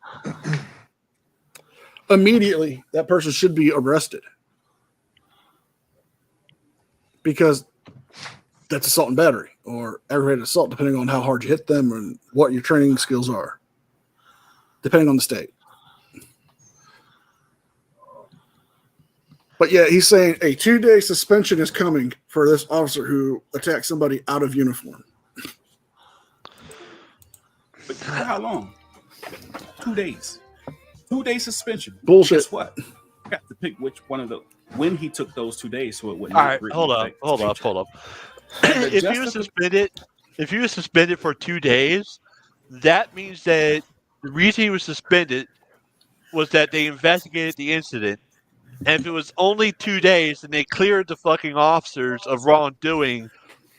Immediately, that person should be arrested because that's assault and battery or aggravated assault, depending on how hard you hit them and what your training skills are, depending on the state. But yeah, he's saying a 2-day suspension is coming for this officer who attacked somebody out of uniform. But how long? 2 days. 2-day suspension. Bullshit. Guess what? I got to pick which one of the when he took those 2 days, so it wouldn't. All right, hold up. If he was suspended for 2 days, that means that the reason he was suspended was that they investigated the incident. And if it was only 2 days and they cleared the fucking officers of wrongdoing,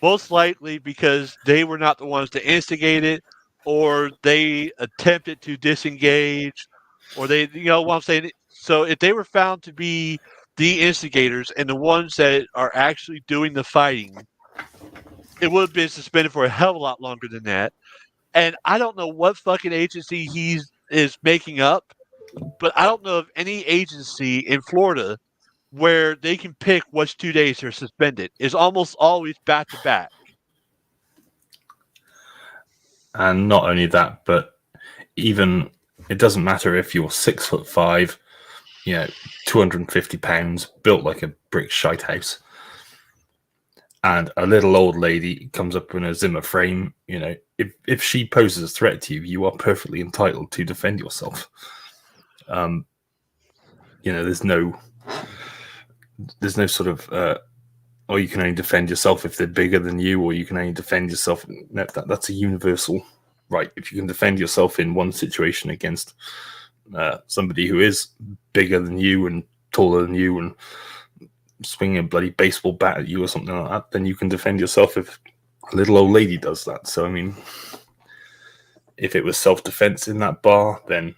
most likely because they were not the ones to instigate it, or they attempted to disengage, or they, you know what I'm saying? So if they were found to be the instigators and the ones that are actually doing the fighting, it would have been suspended for a hell of a lot longer than that. And I don't know what fucking agency he is making up, but I don't know of any agency in Florida where they can pick which 2 days they're suspended. It's almost always back to back. And not only that, but even it doesn't matter if you're 6'5", 250 pounds, built like a brick shite house, and a little old lady comes up in a Zimmer frame. If she poses a threat to you, you are perfectly entitled to defend yourself. There's no sort of or you can only defend yourself if they're bigger than you, or you can only defend yourself. No, that's a universal right. If you can defend yourself in one situation against somebody who is bigger than you and taller than you and swinging a bloody baseball bat at you or something like that, then you can defend yourself if a little old lady does that. So, I mean, if it was self-defense in that bar, then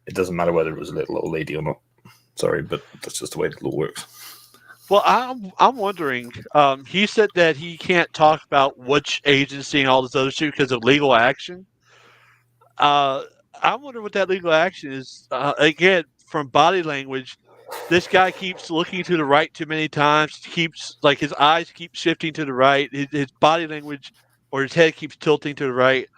it doesn't matter whether it was a little old lady or not. Sorry, but that's just the way the law works. Well, I'm wondering. He said that he can't talk about which agency and all this other shit because of legal action. I wonder what that legal action is. Again, from body language, this guy keeps looking to the right too many times. Keeps his eyes keep shifting to the right. His body language or his head keeps tilting to the right.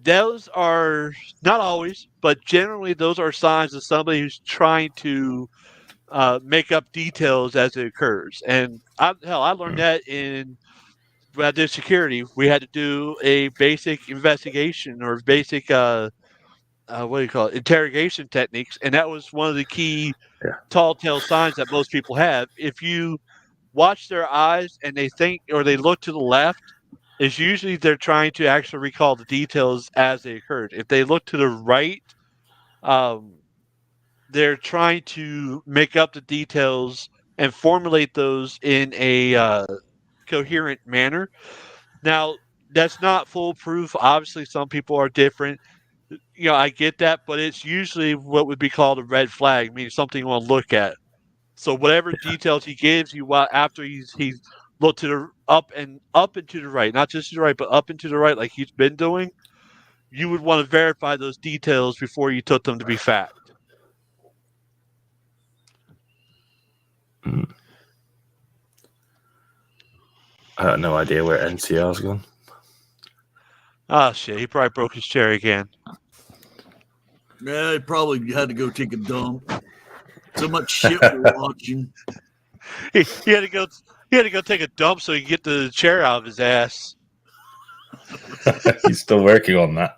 Those are not always, but generally those are signs of somebody who's trying to make up details as it occurs. And I learned that when I did security. We had to do a basic investigation or basic interrogation techniques, and that was one of the key tall tale signs that most people have. If you watch their eyes and they think or they look to the left, it's usually they're trying to actually recall the details as they occurred. If they look to the right, they're trying to make up the details and formulate those in a coherent manner. Now, that's not foolproof. Obviously, some people are different. I get that, but it's usually what would be called a red flag, meaning something you want to look at. So whatever details he gives you after he's looked to the up and to the right, not just to the right, but up and to the right like he's been doing, you would want to verify those details before you took them to be fact. I have no idea where NCR's gone. Oh, shit. He probably broke his chair again. Yeah, he probably had to go take a dump. So much shit we're watching. He had to go take a dump so he could get the chair out of his ass. He's still working on that.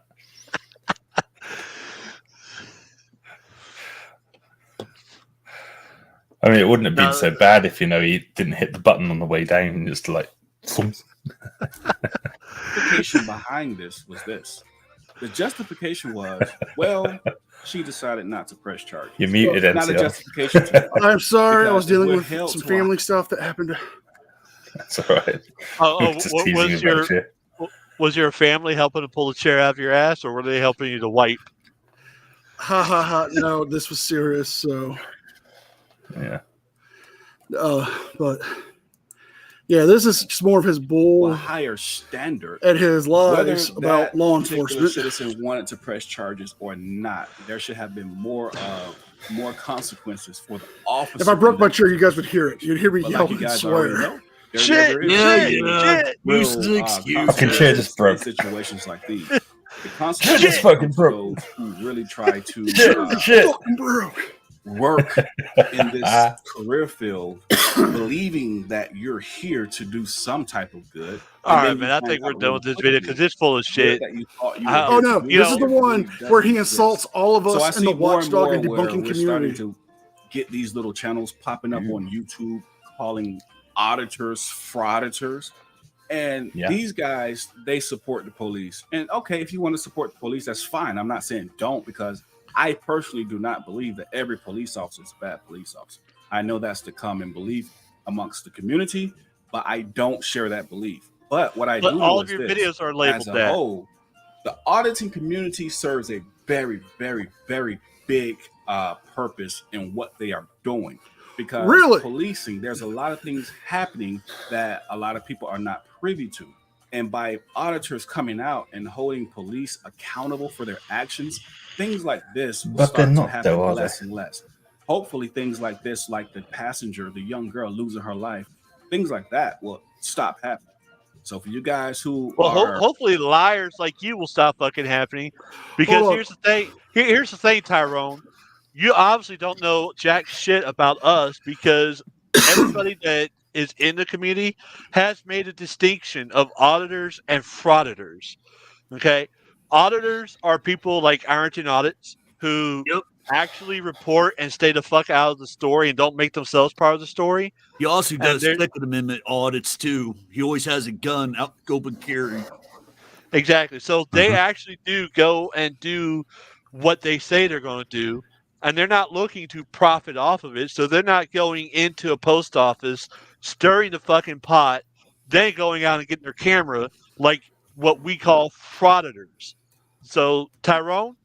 I mean, it wouldn't have been so bad if he didn't hit the button on the way down and just like. justification behind this was this. The justification was, well, she decided not to press charges. You muted Not a NCR. justification to I'm sorry, I was because dealing we're with held some to family stuff that happened. That's all right. Just What teasing was about your chair. was your family helping to pull the chair out of your ass, or were they helping you to wipe? Ha ha ha! No, this was serious. So Yeah. But yeah, this is just more of his bull a higher standard and his whether lies about law particular enforcement. citizen wanted to press charges or not. There should have been more consequences for the officer. If I broke my chair, you guys would hear it. You'd hear me yell and swear. Shit! Fucking chair just broke. Situations like these. The Shit consequences just fucking broke. those who really try to Shit. work in this career field, believing that you're here to do some type of good. All right, man. I think we're done with this video because it's full of shit. Oh no, this is the one where he insults all of So I us in see the more and watchdog and more where debunking we're starting community. to get these little channels popping up on YouTube calling auditors frauditors. And these guys, they support the police. And okay, if you want to support the police, that's fine. I'm not saying don't, because I personally do not believe that every police officer is a bad police officer. I know that's the common belief amongst the community, but I don't share that belief. But what I do all know of is your this, videos are labeled as a that. whole, the auditing community serves a very, very, very big purpose in what they are doing. Because policing, there's a lot of things happening that a lot of people are not privy to. And by auditors coming out and holding police accountable for their actions, things like this will But they're start to not, happen though, are less they? and less. Hopefully things like this, like the passenger, the young girl losing her life, things like that will stop happening. So for you guys who are hopefully liars like you will stop fucking happening. Because here's the thing. Here's the thing, Tyrone. You obviously don't know jack shit about us because everybody that is in the community has made a distinction of auditors and frauditors. Okay? Auditors are people like Ironton Audits who actually report and stay the fuck out of the story and don't make themselves part of the story. He also does Second Amendment audits too. He always has a gun out open carry. Exactly. So they actually do go and do what they say they're going to do, and they're not looking to profit off of it. So they're not going into a post office, stirring the fucking pot, then going out and getting their camera like what we call frauditors. So Tyrone,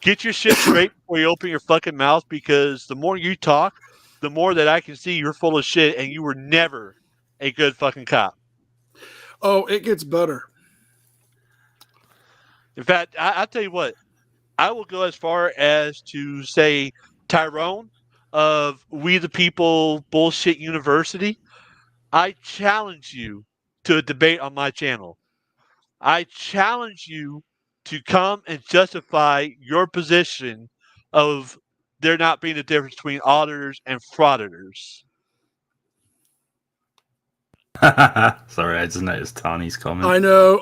get your shit straight before you open your fucking mouth, because the more you talk, the more that I can see you're full of shit and you were never a good fucking cop. Oh, it gets better. In fact, I'll tell you what, I will go as far as to say Tyrone of We the People Bullshit University, I challenge you to a debate on my channel. I challenge you to come and justify your position of there not being a difference between auditors and frauditors. Sorry, I just noticed Tani's comment. I know,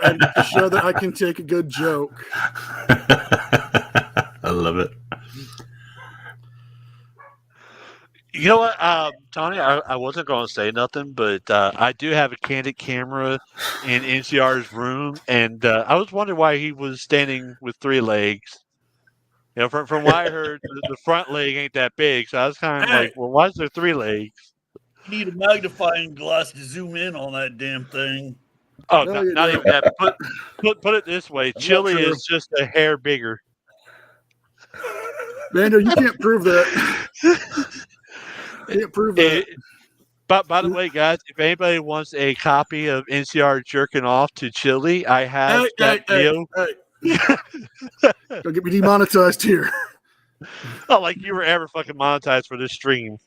and to show that I can take a good joke. I love it. You know what, Tony, I wasn't going to say nothing, but I do have a candid camera in NCR's room, and I was wondering why he was standing with 3 legs. You know, from what I heard, the front leg ain't that big, so I was kind of like, well, why is there 3 legs? You need a magnifying glass to zoom in on that damn thing. Oh, no, not even that. Put it this way: Chili is just a hair bigger. Mando, you can't prove that. Can't prove that. But by the way, guys, if anybody wants a copy of NCR jerking off to Chili, I have that video. Don't get me demonetized here. Oh, like you were ever fucking monetized for this stream.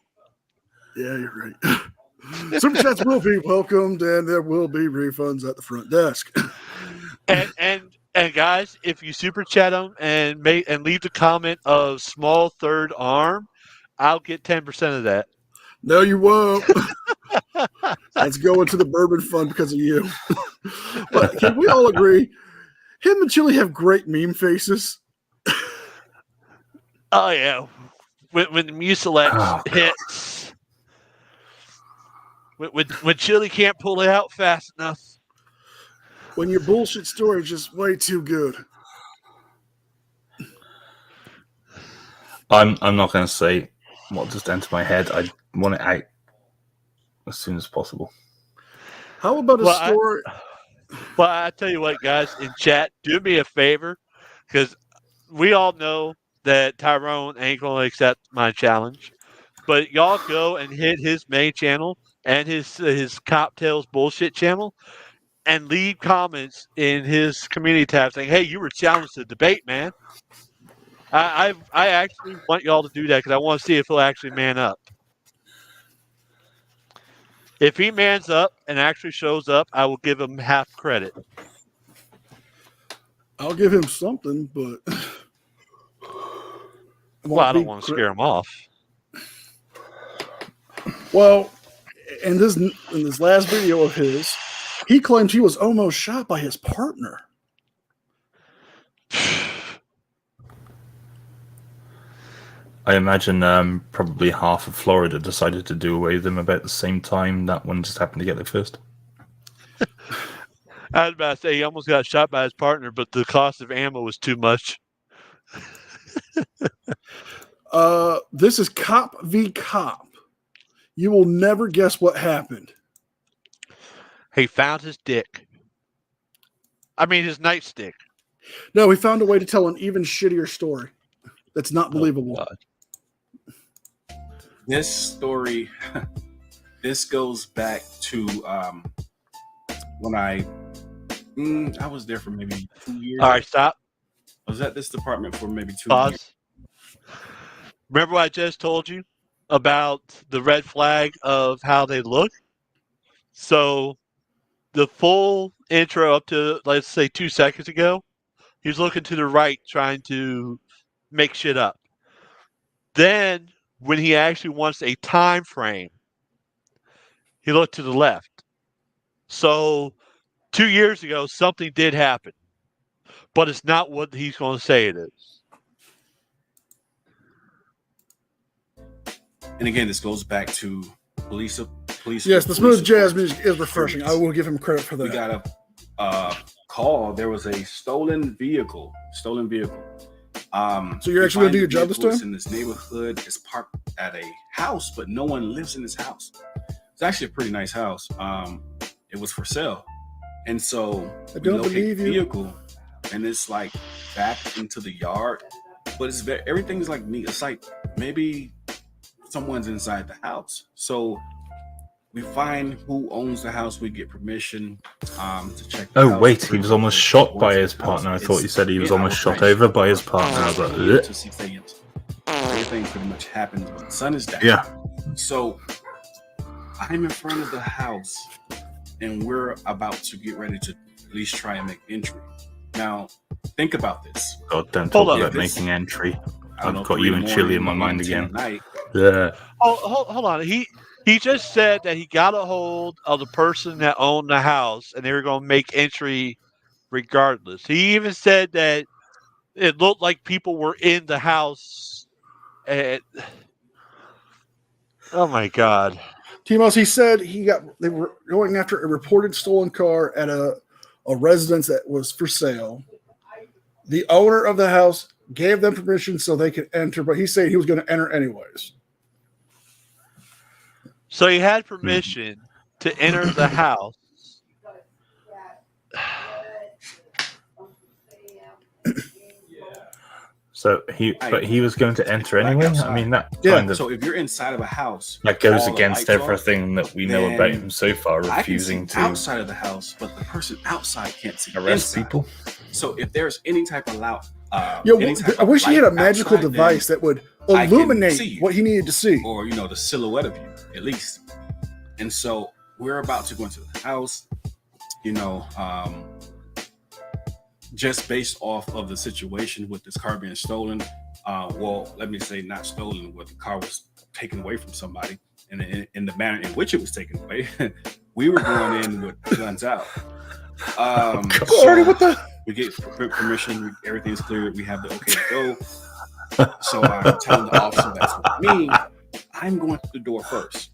Yeah, you're right. Super chats will be welcomed, and there will be refunds at the front desk. And guys, if you super chat them and leave the comment of small third arm, I'll get 10% of that. No, you won't. That's going to the bourbon fund because of you. But can we all agree? Him and Chili have great meme faces. Oh yeah, when the Mucilex hits, when Chili can't pull it out fast enough. When your bullshit story is just way too good. I'm not going to say what just entered my head. I want it out as soon as possible. How about a story? Well, I tell you what, guys, in chat, do me a favor, because we all know that Tyrone ain't going to accept my challenge. But y'all go and hit his main channel and his Cocktails Bullshit channel and leave comments in his community tab saying, hey, you were challenged to debate, man. I actually want y'all to do that because I want to see if he'll actually man up. If he mans up and actually shows up, I will give him half credit. I'll give him something, but I don't want to scare him off. Well, in this last video of his, he claimed he was almost shot by his partner. I imagine probably half of Florida decided to do away with them about the same time. That one just happened to get there first. I was about to say he almost got shot by his partner, but the cost of ammo was too much. This is Cop v. Cop. You will never guess what happened. He found his dick. I mean, his nightstick. No, he found a way to tell an even shittier story. That's not believable. This story, this goes back to when I was there for maybe 2 years. All right, stop. I was at this department for maybe 2 Pause. years. Remember what I just told you about the red flag of how they look? So the full intro up to, let's say, 2 seconds ago, he's looking to the right trying to make shit up. Then when he actually wants a time frame, he looked to the left. So 2 years ago, something did happen, but it's not what he's going to say it is. And again, this goes back to police. Yes, the smooth jazz music is refreshing. I will give him credit for that. We got a call. There was a stolen vehicle. So you're actually going to do your job this time? In this neighborhood, it's parked at a house, but no one lives in this house. It's actually a pretty nice house. It was for sale, and so I don't believe the you. vehicle, and it's like back into the yard, but it's everything's like neat. It's like maybe someone's inside the house. So we find who owns the house. We get permission to check. Oh wait, he was almost shot by his partner. I thought you said he was almost shot over by his partner. I was like, to see things. Everything pretty much happens when the sun is down. Yeah. So I'm in front of the house, and we're about to get ready to at least try and make entry. Now, think about this. God, don't talk about making entry. I've got you and Chili in my mind again. Yeah. Oh, hold on. He just said that he got a hold of the person that owned the house, and they were going to make entry regardless. He even said that it looked like people were in the house. Oh my God. Timos, he said they were going after a reported stolen car at a residence that was for sale. The owner of the house gave them permission so they could enter, but he said he was going to enter anyways. So he had permission to enter the house. So he was going to enter anyway. I mean that kind of. So if you're inside of a house, that goes against everything that we know about him so far, refusing to outside of the house, but the person outside can't see arrest inside. people. So if there's any type of I wish he had a magical device that would illuminate what he needed to see, or the silhouette of you at least. And so we're about to go into the house, just based off of the situation with this car being stolen. Well, let me say not stolen, but the car was taken away from somebody, and in the manner in which it was taken away, we were going in with guns out. We get permission, everything's clear, we have the okay to go. So I'm telling the officer that's with me, I'm going through the door first.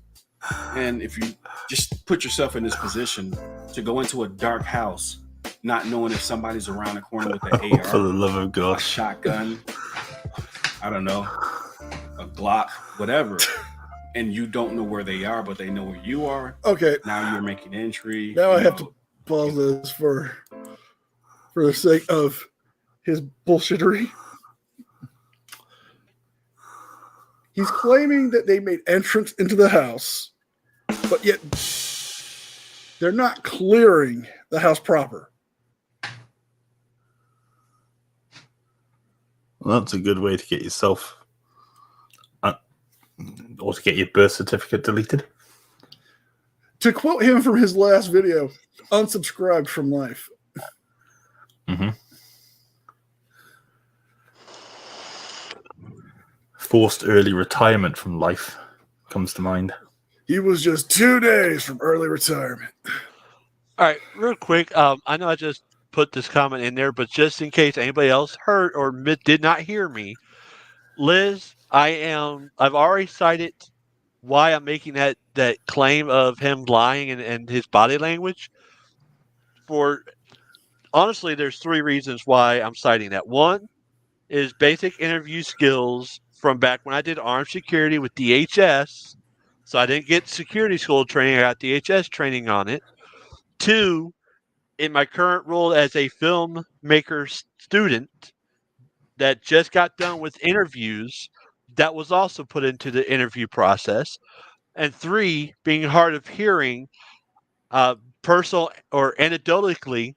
And if you just put yourself in this position to go into a dark house not knowing if somebody's around the corner with an AR, for the love of a God, shotgun, I don't know, a Glock, whatever, and you don't know where they are, but they know where you are. Okay. Now you're making entry. Now I have to pause this for the sake of his bullshittery. He's claiming that they made entrance into the house, but yet they're not clearing the house proper. Well, that's a good way to get yourself, or to get your birth certificate deleted. To quote him from his last video, unsubscribed from life. Mm-hmm. Forced early retirement from life comes to mind. He was just 2 days from early retirement. All right, real quick. I know I just put this comment in there, but just in case anybody else heard or did not hear me, Liz, I've already cited why I'm making that claim of him lying and his body language. Honestly, there's 3 reasons why I'm citing that. One is basic interview skills from back when I did armed security with DHS. So I didn't get security school training. I got DHS training on it. 2, in my current role as a filmmaker student that just got done with interviews, that was also put into the interview process. And 3, being hard of hearing, personal or anecdotally,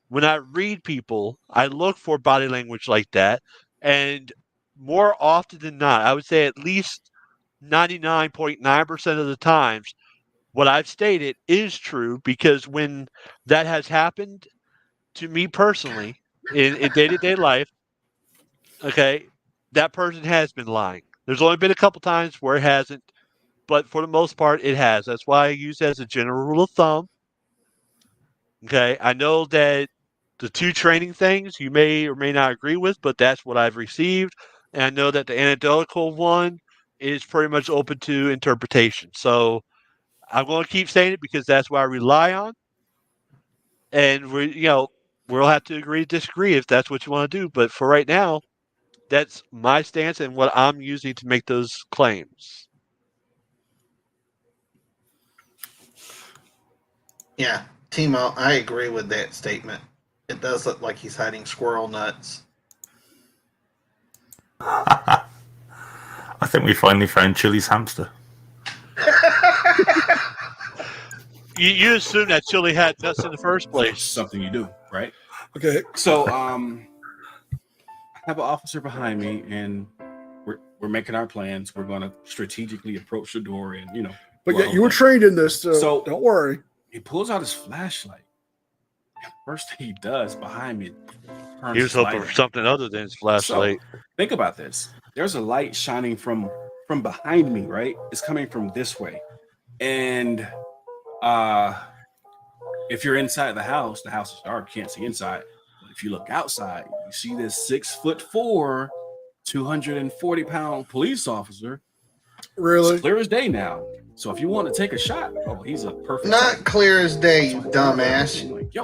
when I read people, I look for body language like that. And more often than not, I would say at least 99.9% of the times, what I've stated is true, because when that has happened to me personally in day-to-day life, okay, that person has been lying. There's only been a couple times where it hasn't, but for the most part, it has. That's why I use it as a general rule of thumb. Okay, I know that the 2 training things you may or may not agree with, but that's what I've received. And I know that the anecdotal one is pretty much open to interpretation. So I'm going to keep saying it because that's what I rely on. And we'll have to agree to disagree if that's what you want to do. But for right now, that's my stance and what I'm using to make those claims. Yeah, Timo, I agree with that statement. It does look like he's hiding squirrel nuts. I think we finally found Chili's hamster. You assume that Chili had nuts in the first place. Something you do, right? Okay. So, I have an officer behind me, and we're making our plans. We're going to strategically approach the door, and But yet you were trained in this, so don't worry. He pulls out his flashlight. First thing he does behind me, he was hoping for something other than his flashlight. So, think about this. There's a light shining from behind me, right? It's coming from this way. And if you're inside the house is dark, can't see inside. But if you look outside, you see this 6'4", 240-pound police officer. Really? It's clear as day now. So if you want to take a shot, he's a perfect. Not clear as day, you dumbass. Like, yo,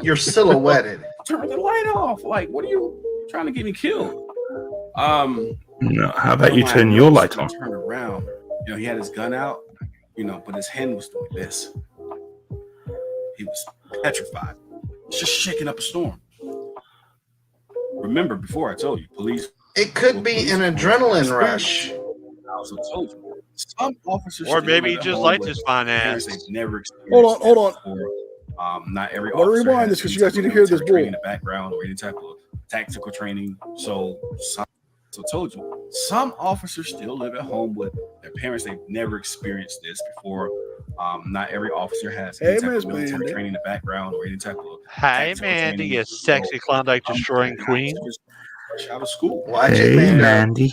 you're silhouetted. Turn the light off. Like, what are you trying to get me killed? No, how about you turn your light on? Turn around. He had his gun out. But his hand was doing this. He was petrified, just shaking up a storm. Remember, before I told you, police. It could be an adrenaline rush. Some officers, or maybe he just liked his fine ass. Never hold on. Not every officer. Rewind this because you guys need to hear this. Training in the background or any type of tactical training. So I told you, some officers still live at home with their parents. They've never experienced this before. Not every officer has any type of military training in the background or any type of. Hey, Mandy, you sexy Klondike destroying queen. Out of school. Watch it, Mandy.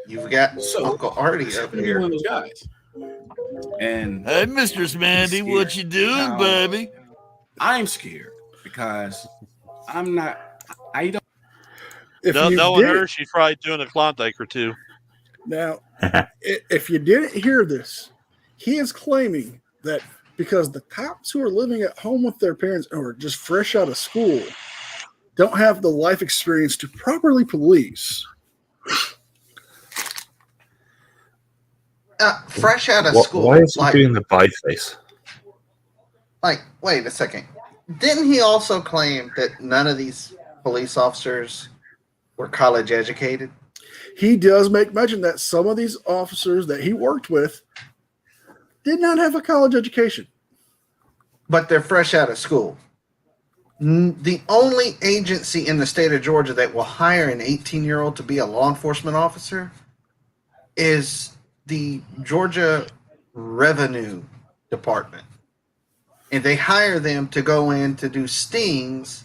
You've got Uncle Artie up here. One of those guys. And hey, Mistress Mandy, what you doing, baby? I'm scared because I'm not. I don't. If knowing her, she's probably doing a Klondike or 2. Now, if you didn't hear this, he is claiming that because the cops who are living at home with their parents or just fresh out of school don't have the life experience to properly police. Fresh out of school. Why is he doing the bye face? Like, wait a second. Didn't he also claim that none of these police officers were college educated? He does make mention that some of these officers that he worked with did not have a college education. But they're fresh out of school. The only agency in the state of Georgia that will hire an 18-year-old to be a law enforcement officer is the Georgia Revenue Department. And they hire them to go in to do stings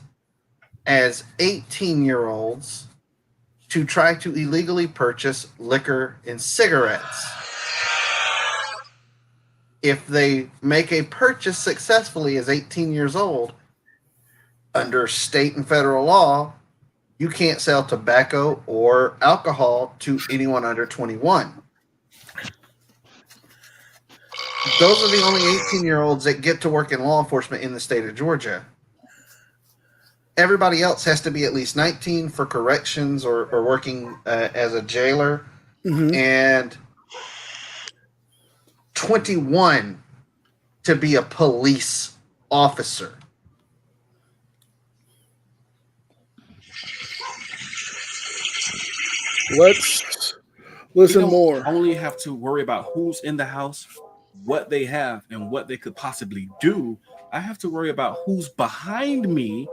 as 18-year-olds to try to illegally purchase liquor and cigarettes. If they make a purchase successfully as 18 years old, under state and federal law, you can't sell tobacco or alcohol to anyone under 21. Those are the only 18-year-olds that get to work in law enforcement in the state of Georgia. Everybody else has to be at least 19 for corrections or working as a jailer, and 21 to be a police officer. Let's listen more. Only have to worry about who's in the house, what they have, and what they could possibly do. I have to worry about who's behind me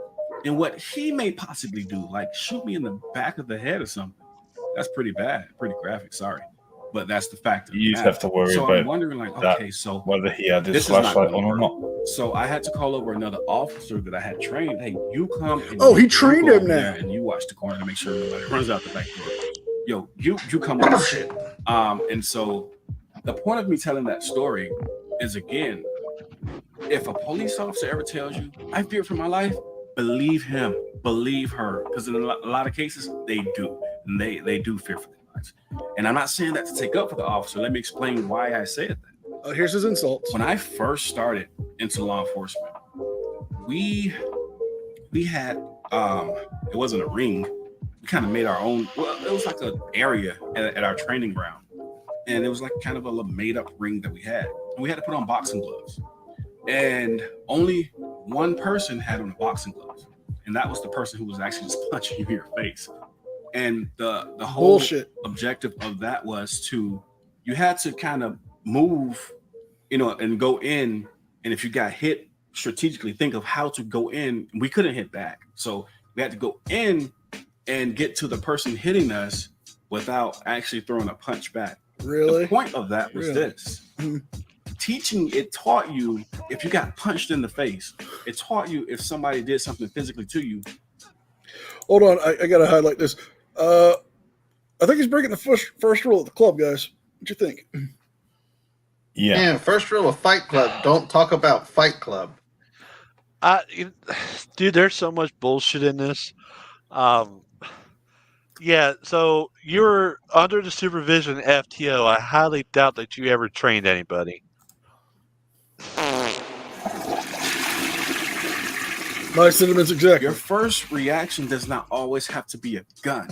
and what he may possibly do, like shoot me in the back of the head or something. That's pretty bad, pretty graphic. Sorry, but that's the fact. You have to worry about. I'm wondering, like, okay, so whether he had his flashlight on or not. So I had to call over another officer that I had trained. Hey, you come. And he trained him now, and you watch the corner to make sure nobody runs out the back door. Yo, you come on. Shit. And so the point of me telling that story is, again, if a police officer ever tells you, I fear for my life, believe him, believe her, because in a lot of cases they do, and they do fear for their lives. And I'm not saying that to take up for the officer. Let me explain why I said that. Here's his insults. When I first started into law enforcement, we had it wasn't a ring. We kind of made our own. Well, it was like an area at our training ground, and it was like kind of a made up ring that we had. And we had to put on boxing gloves, and only one person had on the boxing gloves, and that was the person who was actually just punching you in your face. And the whole objective of that was you had to kind of move, and go in, and if you got hit, strategically think of how to go in. We couldn't hit back, so we had to go in and get to the person hitting us without actually throwing a punch back. Really? The point of that was this. Teaching, it taught you if you got punched in the face. It taught you if somebody did something physically to you. Hold on, I gotta highlight this. I think he's breaking the first rule of the club, guys. What you think? Yeah. Man, first rule of Fight Club: don't talk about Fight Club. Dude, there's so much bullshit in this. Yeah, so you're under the supervision of FTO. I highly doubt that you ever trained anybody. My sentiments exactly. Your first reaction does not always have to be a gun.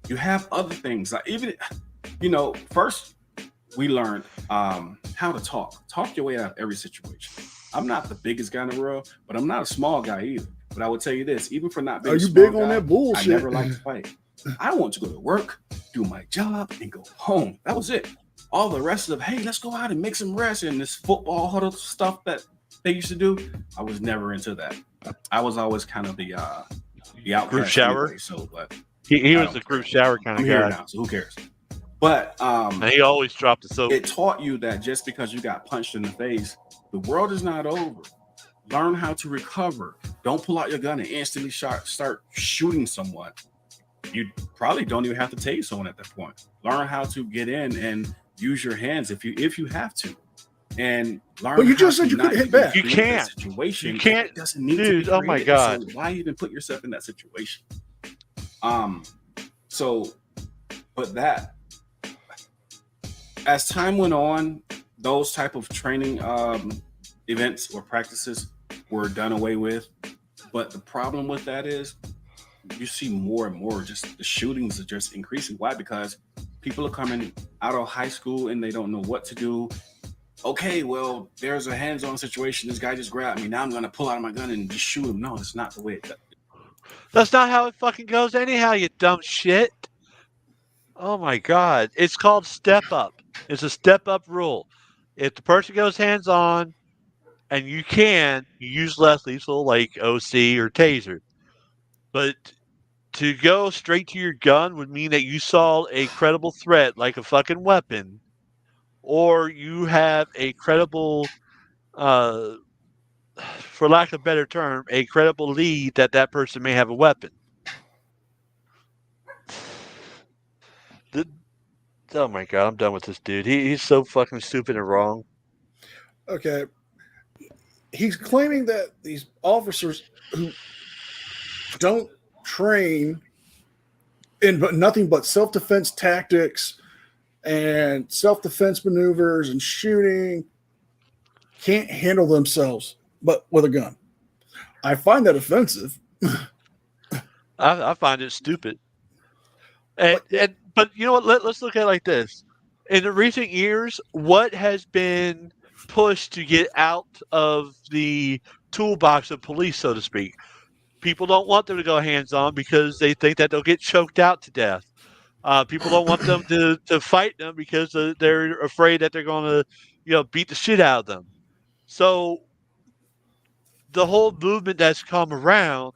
You have other things. Like even, first we learned how to talk your way out of every situation. I'm not the biggest guy in the world, but I'm not a small guy either. But I will tell you this, even for not being a small big guy, on that bullshit? I never liked to fight. I want to go to work, do my job, and go home. That was it. All the rest of, hey, let's go out and make some rest and this football huddle stuff that they used to do, I was never into that. I was always kind of the outcast group shower. Anyway, so, but he was the group shower kind of guy. Now, so who cares? But and he always dropped the soap. It taught you that just because you got punched in the face, the world is not over. Learn how to recover. Don't pull out your gun and instantly start shooting someone. You probably don't even have to tase someone at that point. Learn how to get in and use your hands if you have to, and learn. But you just said you couldn't hit back. You can't. Situation. You can't. It doesn't need Dude, to be oh my created. God. So why even put yourself in that situation? But that, as time went on, those type of training events or practices were done away with. But the problem with that is you see more and more just the shootings are just increasing. Why? Because people are coming out of high school and they don't know what to do. Okay, well, there's a hands-on situation. This guy just grabbed me. Now I'm going to pull out my gun and just shoot him. No, it's not the way it does. That's not how it fucking goes anyhow, you dumb shit. Oh my God. It's called step up. It's a step up rule. If the person goes hands on and you use less lethal like OC or taser. But to go straight to your gun would mean that you saw a credible threat like a fucking weapon, or you have a credible, for lack of a better term, a credible lead that person may have a weapon. Oh my God, I'm done with this dude. He's so fucking stupid and wrong. Okay. He's claiming that these officers who don't train in nothing but self-defense tactics and self-defense maneuvers and shooting can't handle themselves but with a gun. I find that offensive. I find it stupid. But you know what? Let's look at it like this. In the recent years, what has been pushed to get out of the toolbox of police, so to speak? People don't want them to go hands-on because they think that they'll get choked out to death. People don't want them to fight them because they're afraid that they're going to, beat the shit out of them. So the whole movement that's come around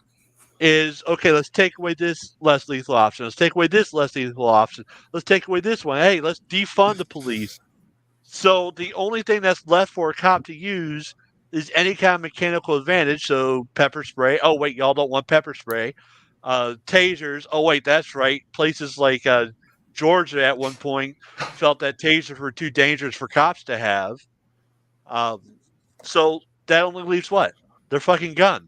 is, okay, let's take away this less lethal option. Let's take away this less lethal option. Let's take away this one. Hey, let's defund the police. So the only thing that's left for a cop to use is any kind of mechanical advantage. So pepper spray. Oh, wait, y'all don't want pepper spray. Tasers. Oh, wait, that's right. Places like Georgia at one point felt that tasers were too dangerous for cops to have. So that only leaves what? Their fucking gun.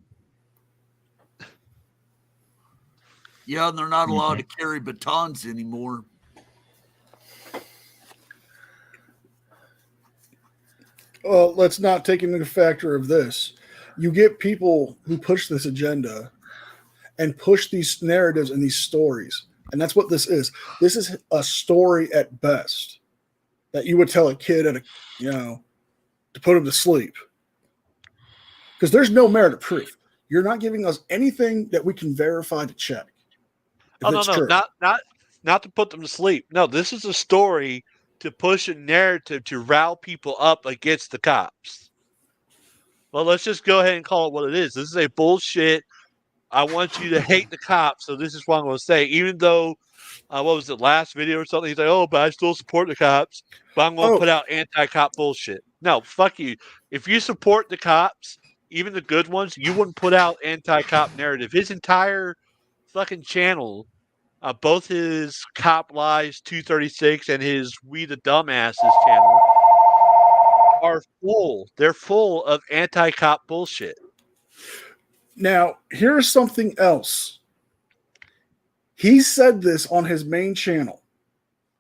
Yeah, and they're not allowed to carry batons anymore. Well, let's not take into factor of this. You get people who push this agenda and push these narratives and these stories. And that's what this is. This is a story at best that you would tell a kid to put him to sleep. Because there's no merit of proof. You're not giving us anything that we can verify to check. Oh, no, not to put them to sleep. No, this is a story to push a narrative to rile people up against the cops. Well, let's just go ahead and call it what it is. This is a bullshit. I want you to hate the cops, so this is what I'm going to say. Even though, what was it, last video or something? He's like, oh, but I still support the cops, but I'm going to put out anti-cop bullshit. No, fuck you. If you support the cops, even the good ones, you wouldn't put out anti-cop narrative. His entire fucking channel, both his Cop Lies 236 and his We the Dumbasses channel, are full. They're full of anti-cop bullshit. Now, here's something else. He said this on his main channel,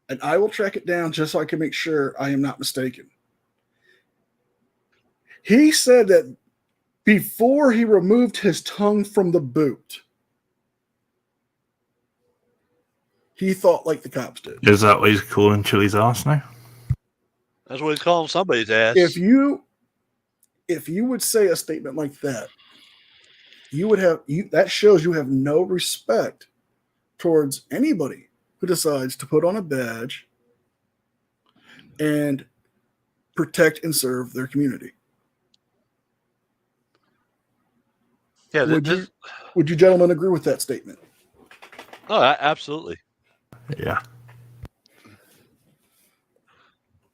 and I will track it down just so I can make sure I am not mistaken. He said that before he removed his tongue from the boot, he thought like the cops did. Is that what he's calling Chili's ass now? That's what he's calling somebody's ass. If you would say a statement like that, that shows you have no respect towards anybody who decides to put on a badge and protect and serve their community. Yeah, would you gentlemen agree with that statement? Oh, absolutely. Yeah.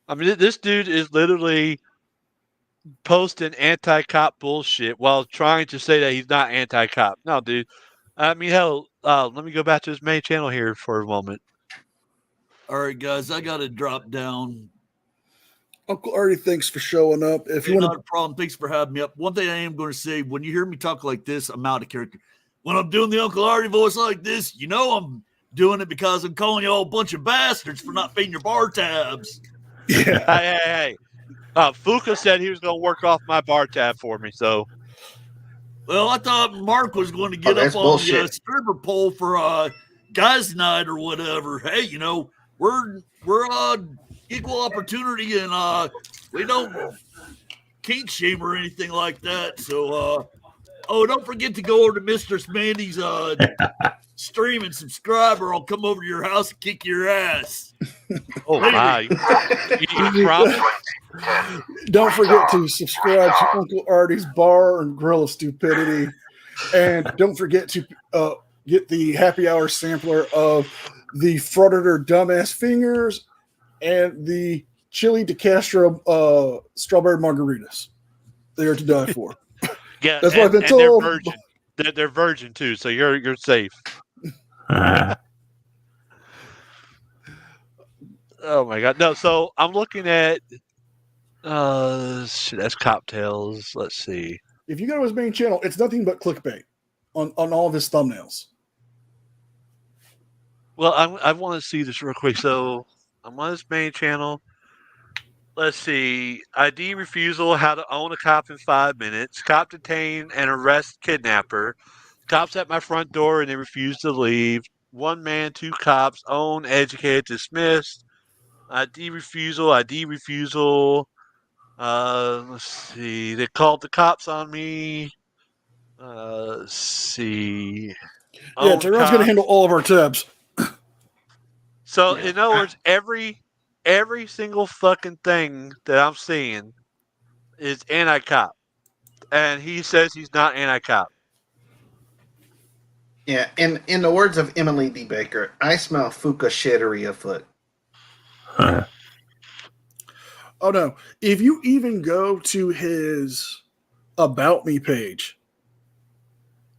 I mean, this dude is literally posting anti-cop bullshit while trying to say that he's not anti-cop. No, dude. I mean, hell, let me go back to his main channel here for a moment. All right, guys, I got to drop down. Uncle Artie, thanks for showing up. If you want not a problem, thanks for having me up. One thing I am going to say, when you hear me talk like this, I'm out of character. When I'm doing the Uncle Artie voice like this, I'm doing it because I'm calling you all a bunch of bastards for not paying your bar tabs. Yeah. Hey. Fuka said he was going to work off my bar tab for me. So, well, I thought Mark was going to get up on the stripper pole for guys' night or whatever. Hey, you know, we're equal opportunity, and we don't kink shame or anything like that. So, don't forget to go over to Mistress Mandy's stream and subscribe, or I'll come over to your house and kick your ass. Oh my! You promise? Don't forget to subscribe to Uncle Artie's Bar and Grill of Stupidity, and don't forget to get the happy hour sampler of the Frauditor Dumbass Fingers and the Chili de Castro strawberry margaritas. They are to die for. Yeah, that's what I've been told. They're virgin. They're virgin too, so you're safe. Oh my god! No, so I'm looking at that's cocktails. Let's see. If you go to his main channel, it's nothing but clickbait on all of his thumbnails. Well, I want to see this real quick. So I'm on his main channel. Let's see. ID refusal, how to own a cop in 5 minutes. Cop detain and arrest kidnapper. Cops at my front door and they refuse to leave. 1 man, 2 cops. Own, educated, dismissed. ID refusal. Let's see. They called the cops on me. Let's see. Yeah, Tyrone's going to handle all of our tabs. So, in other words, every single fucking thing that I'm seeing is anti-cop. And he says he's not anti-cop. Yeah, and in the words of Emily D. Baker, I smell Fuka shittery afoot. Oh, no. If you even go to his About Me page,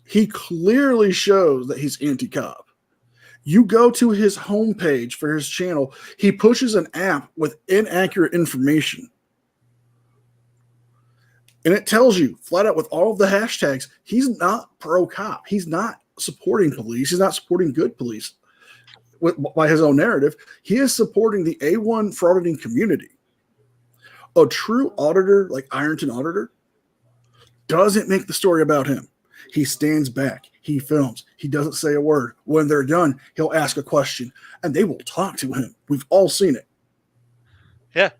he clearly shows that he's anti-cop. You go to his homepage for his channel, he pushes an app with inaccurate information. And it tells you flat out with all of the hashtags, he's not pro-cop. He's not supporting police. He's not supporting good police by his own narrative. He is supporting the A1 frauditing community. A true auditor like Ironton Auditor doesn't make the story about him. He stands back. He films. He doesn't say a word. When they're done, he'll ask a question, and they will talk to him. We've all seen it. Yeah.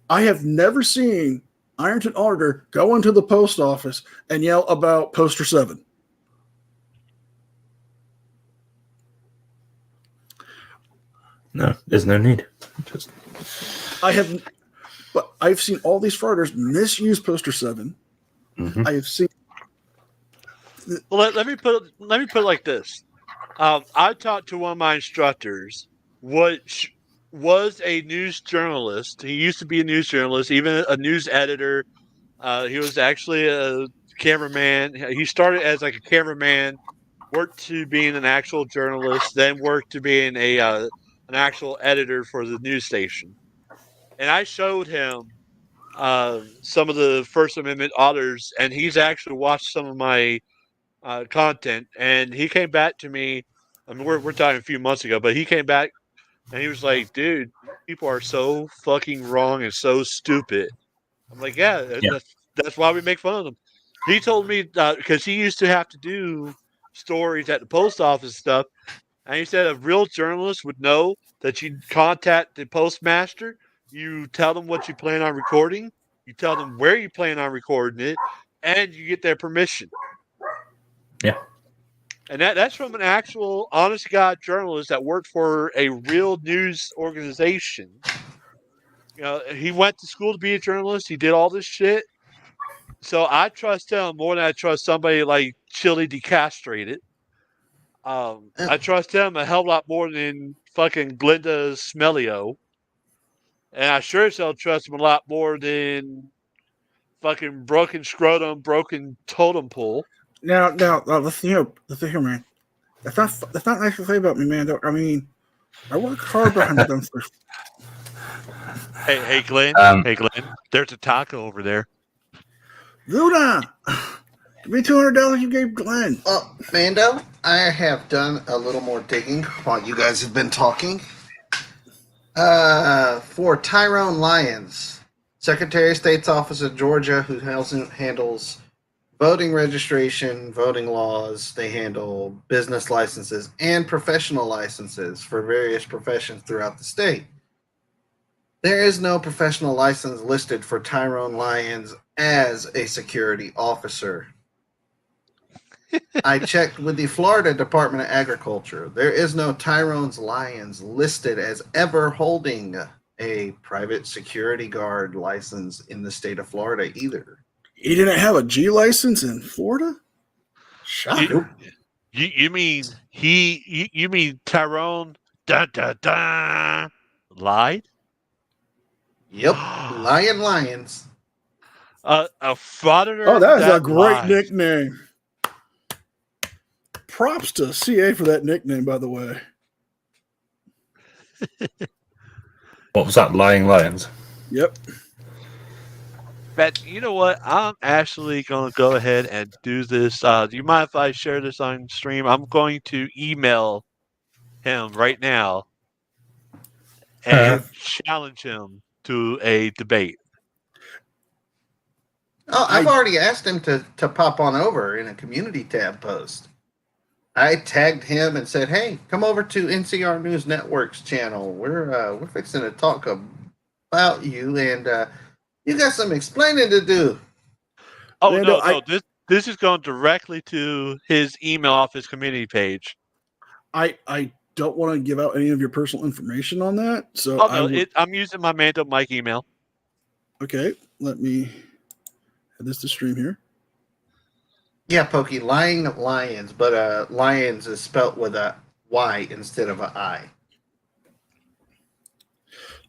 I have never seen Ironton Auditor go into the post office and yell about Poster 7. No, there's no need. But I've seen all these frauders misuse Poster 7. Mm-hmm. I have seen. Well, let me put it like this. I talked to one of my instructors, which was a news journalist. He used to be a news journalist, even a news editor. He was actually a cameraman. He started as like a cameraman, worked to being an actual journalist, then worked to being an actual editor for the news station. And I showed him some of the First Amendment auditors, and he's actually watched some of my content. And he came back to me. I mean, we're talking a few months ago, but he came back and he was like, "Dude, people are so fucking wrong and so stupid." I'm like, "Yeah. That's why we make fun of them." He told me because he used to have to do stories at the post office stuff, and he said a real journalist would know that you contact the postmaster. You tell them what you plan on recording. You tell them where you plan on recording it, and you get their permission. Yeah. And that's from an actual honest to God journalist that worked for a real news organization. You know, he went to school to be a journalist. He did all this shit. So I trust him more than I trust somebody like Chili Decastrated. I trust him a hell of a lot more than fucking Glenda Smellio. And I sure as hell trust him a lot more than fucking Broken Scrotum, Broken Totem Pole. Now, listen here, man. That's not nice to say about me, man. I mean, I work hard behind the dumpsters. Hey, Glenn. There's a taco over there. Luna, give me $200 you gave Glenn. Mando, I have done a little more digging while you guys have been talking. For Tyrone Lyons, Secretary of State's Office of Georgia, who handles voting registration, voting laws. They handle business licenses and professional licenses for various professions throughout the state. There is no professional license listed for Tyrone Lyons as a security officer. I checked with the Florida Department of Agriculture. There is no Tyrone Lyons listed as ever holding a private security guard license in the state of Florida either. He didn't have a G license in Florida? Shocker. You mean you mean Tyrone lied? Yep, Lyons. A frauditor. Oh, that is a great lies. nickname. Props to CA for that nickname, by the way. What was that? Lying Lions? Yep. But you know what? I'm actually going to go ahead and do this. Do you mind if I share this on stream? I'm going to email him right now and challenge him to a debate. Oh, I've already asked him to pop on over in a community tab post. I tagged him and said, "Hey, come over to NCR News Network's channel. We're fixing to talk about you, and you got some explaining to do." Oh no! This is going directly to his email off his community page. I don't want to give out any of your personal information on that, so I'm using my Mando Mike email. Okay, let me add this to stream here. Yeah, Pokey, Lying Lions, but Lions is spelt with a Y instead of a I.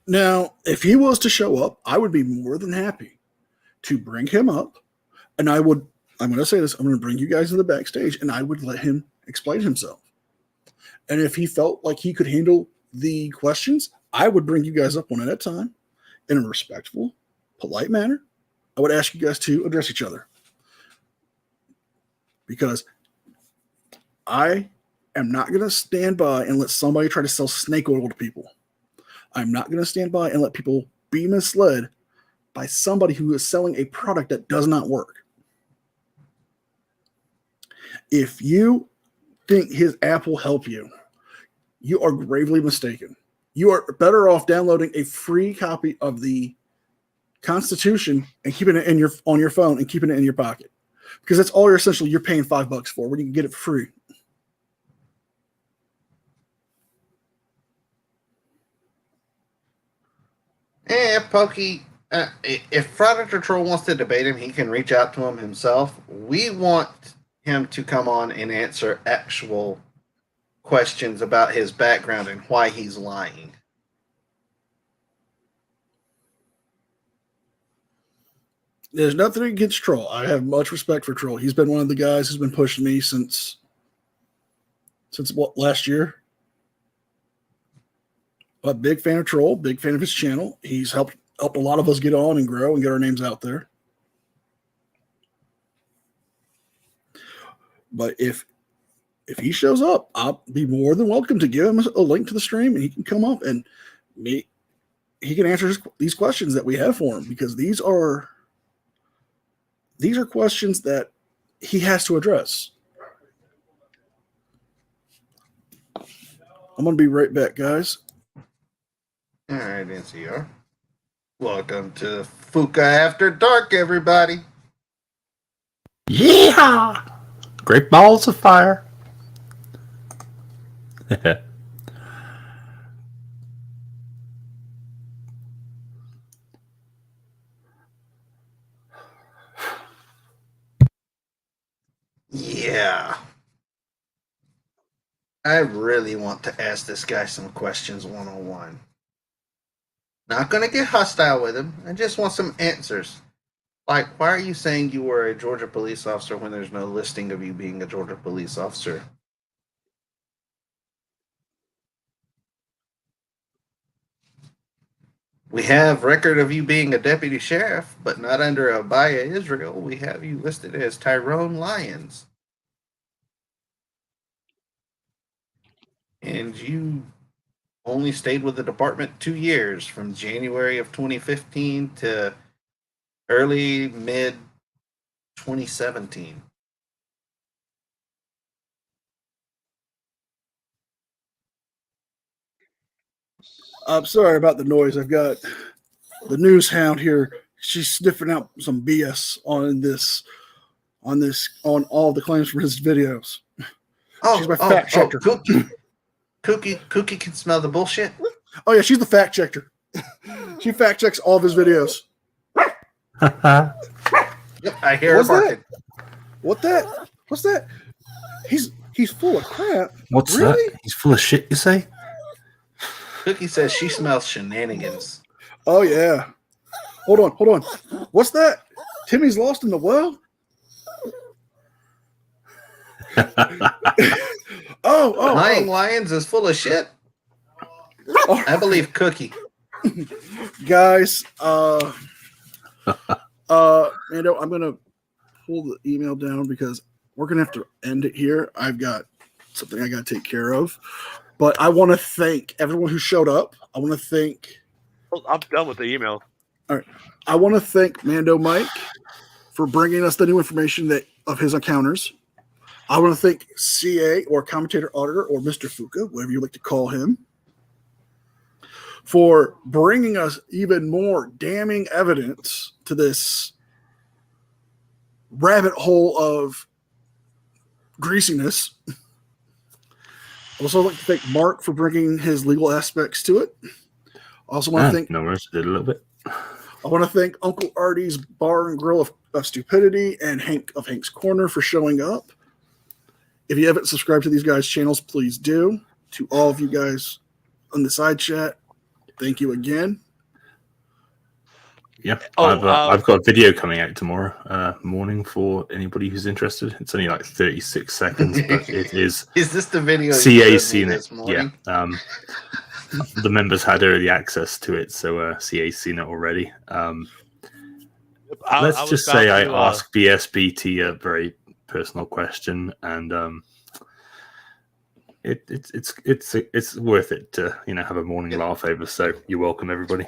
Now, if he was to show up, I would be more than happy to bring him up, and I'm going to say this, I'm going to bring you guys to the backstage, and I would let him explain himself. And if he felt like he could handle the questions, I would bring you guys up one at a time in a respectful, polite manner. I would ask you guys to address each other. Because I am not going to stand by and let somebody try to sell snake oil to people. I'm not going to stand by and let people be misled by somebody who is selling a product that does not work. If you think his app will help you, you are gravely mistaken. You are better off downloading a free copy of the Constitution and keeping it on your phone and keeping it in your pocket. Because that's all you're paying $5 for when you can get it for free. Pokey, if Frauditor Troll wants to debate him, he can reach out to him himself. We want him to come on and answer actual questions about his background and why he's lying. There's nothing against Troll. I have much respect for Troll. He's been one of the guys who's been pushing me since last year. A big fan of Troll, big fan of his channel. He's helped a lot of us get on and grow and get our names out there. But if he shows up, I'll be more than welcome to give him a link to the stream, and he can come up and he can answer these questions that we have for him, because these are questions that he has to address. I'm going to be right back, guys. All right, NCR. Welcome to Fuka After Dark, everybody. Yeah! Great balls of fire. Yeah. I really want to ask this guy some questions one-on-one. Not going to get hostile with him. I just want some answers. Like, why are you saying you were a Georgia police officer when there's no listing of you being a Georgia police officer? We have record of you being a deputy sheriff, but not under Abaya Israel. We have you listed as Tyrone Lyons. And you only stayed with the department 2 years, from January of 2015 to Early, mid 2017. I'm sorry about the noise. I've got the news hound here. She's sniffing out some BS on all the claims from his videos. She's my fact checker. Cookie can smell the bullshit. Oh yeah, she's the fact checker. She fact checks all of his videos. Yep, I hear her barking. What's that? He's full of crap. What's really? that? He's full of shit, you say? Cookie says she smells shenanigans. Oh yeah. Hold on. What's that? Timmy's lost in the well? Lying Lions is full of shit. I believe Cookie. Guys, Mando, I'm gonna pull the email down because we're gonna have to end it here. I've got something I gotta take care of. But I want to thank everyone who showed up. I want to thank. I'm done with the email. All right. I want to thank Mando Mike for bringing us the new information of his encounters. I want to thank CA or Commentator Auditor or Mr. Fuka, whatever you like to call him, for bringing us even more damning evidence to this rabbit hole of greasiness. I also like to thank Mark for bringing his legal aspects to it. I also want to thank. No worries, did a little bit. I want to thank Uncle Artie's Bar and Grill of Stupidity and Hank of Hank's Corner for showing up. If you haven't subscribed to these guys' channels, please do. To all of you guys on the side chat, thank you again. Yeah, I've got a video coming out tomorrow morning for anybody who's interested. It's only like 36 seconds, but it is. Is this the video? CA seen it? Yeah. The members had early access to it, so CA seen it already. Let's just say I asked BSBT a very personal question, and it's worth it to have a morning laugh over. So you're welcome, everybody.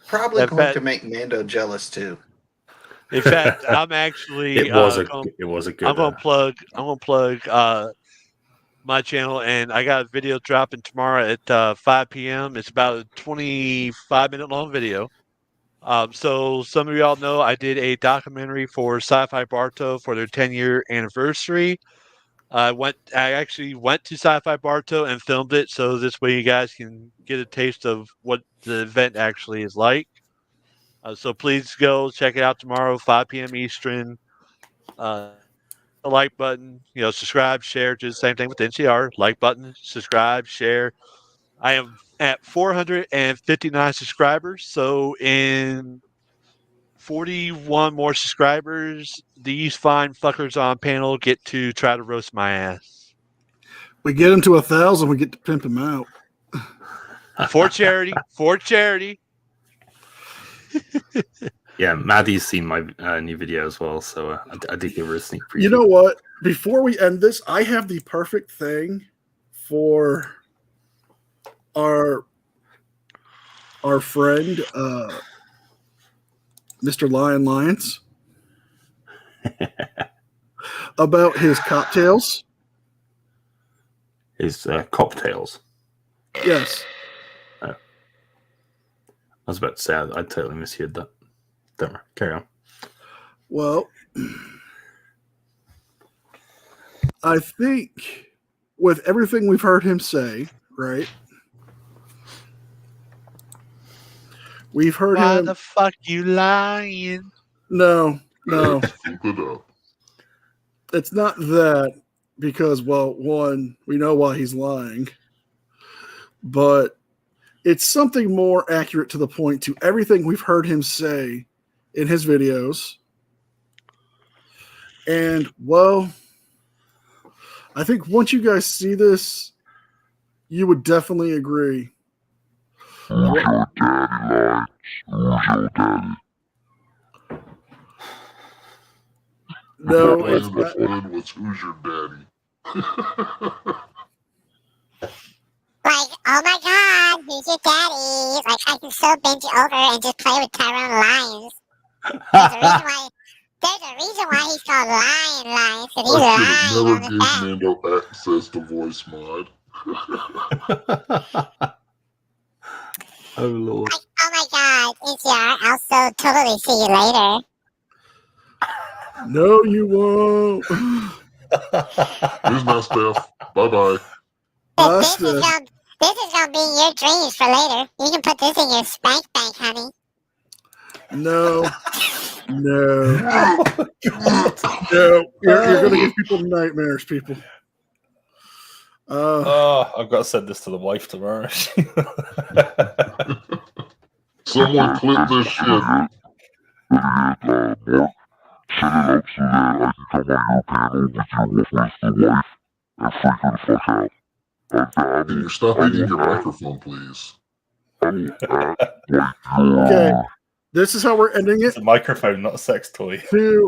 Probably going to make Mando jealous too. In fact, I'm actually. It was a good. I'm gonna plug my channel, and I got a video dropping tomorrow at 5 p.m. It's about a 25-minute long video. So some of y'all know I did a documentary for Sci-Fi Bartow for their 10-year anniversary. I actually went to Sci-Fi Bartow and filmed it, so this way you guys can get a taste of what the event actually is like. So please go check it out tomorrow, 5 p.m. Eastern. The like button, subscribe, share, do the same thing with NCR. Like button, subscribe, share. I am at 459 subscribers, so in 41 more subscribers, these fine fuckers on panel get to try to roast my ass. We get him to 1,000, we get to pimp him out. For charity. For charity. Yeah, Maddie's seen my new video as well, so I did give her a sneak preview. You know what? Before we end this, I have the perfect thing for our friend, Mr. Lyons, about his cocktails. His cocktails. Yes. I was about to say I totally misheard that. Don't worry. Carry on. Well, I think with everything we've heard him say, right? We've heard him. Why the fuck you lying? No. It's not that because, well, one, we know why he's lying, but it's something more accurate to the point to everything we've heard him say in his videos. And, well, I think once you guys see this, you would definitely agree. Who's your daddy, Lawrence? Who's your daddy? No, it's not. Was who's your daddy? Like, oh my god, who's your daddy? Like, I can so bend you over and just play with Tyrone Lions. There's a reason why he's called Lion, because he's I should lying have on the never back. gave Mando access to voice mod. Oh Lord. Oh my God, NCR, I'll so totally see you later. No, you won't. Here's my stuff. Bye-bye. This is gonna be in your dreams for later. You can put this in your spank bank, honey. No. No. No. You're going to give people nightmares, people. I've got to send this to the wife tomorrow. Someone clip this shit. Can you stop eating your microphone, please? Okay. This is how we're ending it. It's a microphone, not a sex toy. I will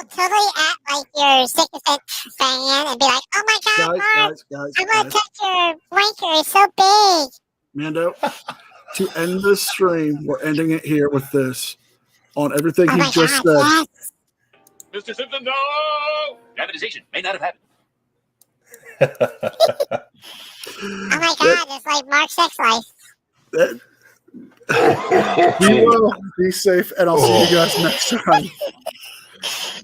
totally act like you're 6% fan and be like, oh my God, Mark, I'm going to touch your blinker. It's so big. Mando, to end this stream, we're ending it here with this. On everything he just said. Yes. Mr. Simpson, no! Dramatization may not have happened. Oh my God, it's like Mark's sex life. Be well, be safe, and I'll see you guys next time.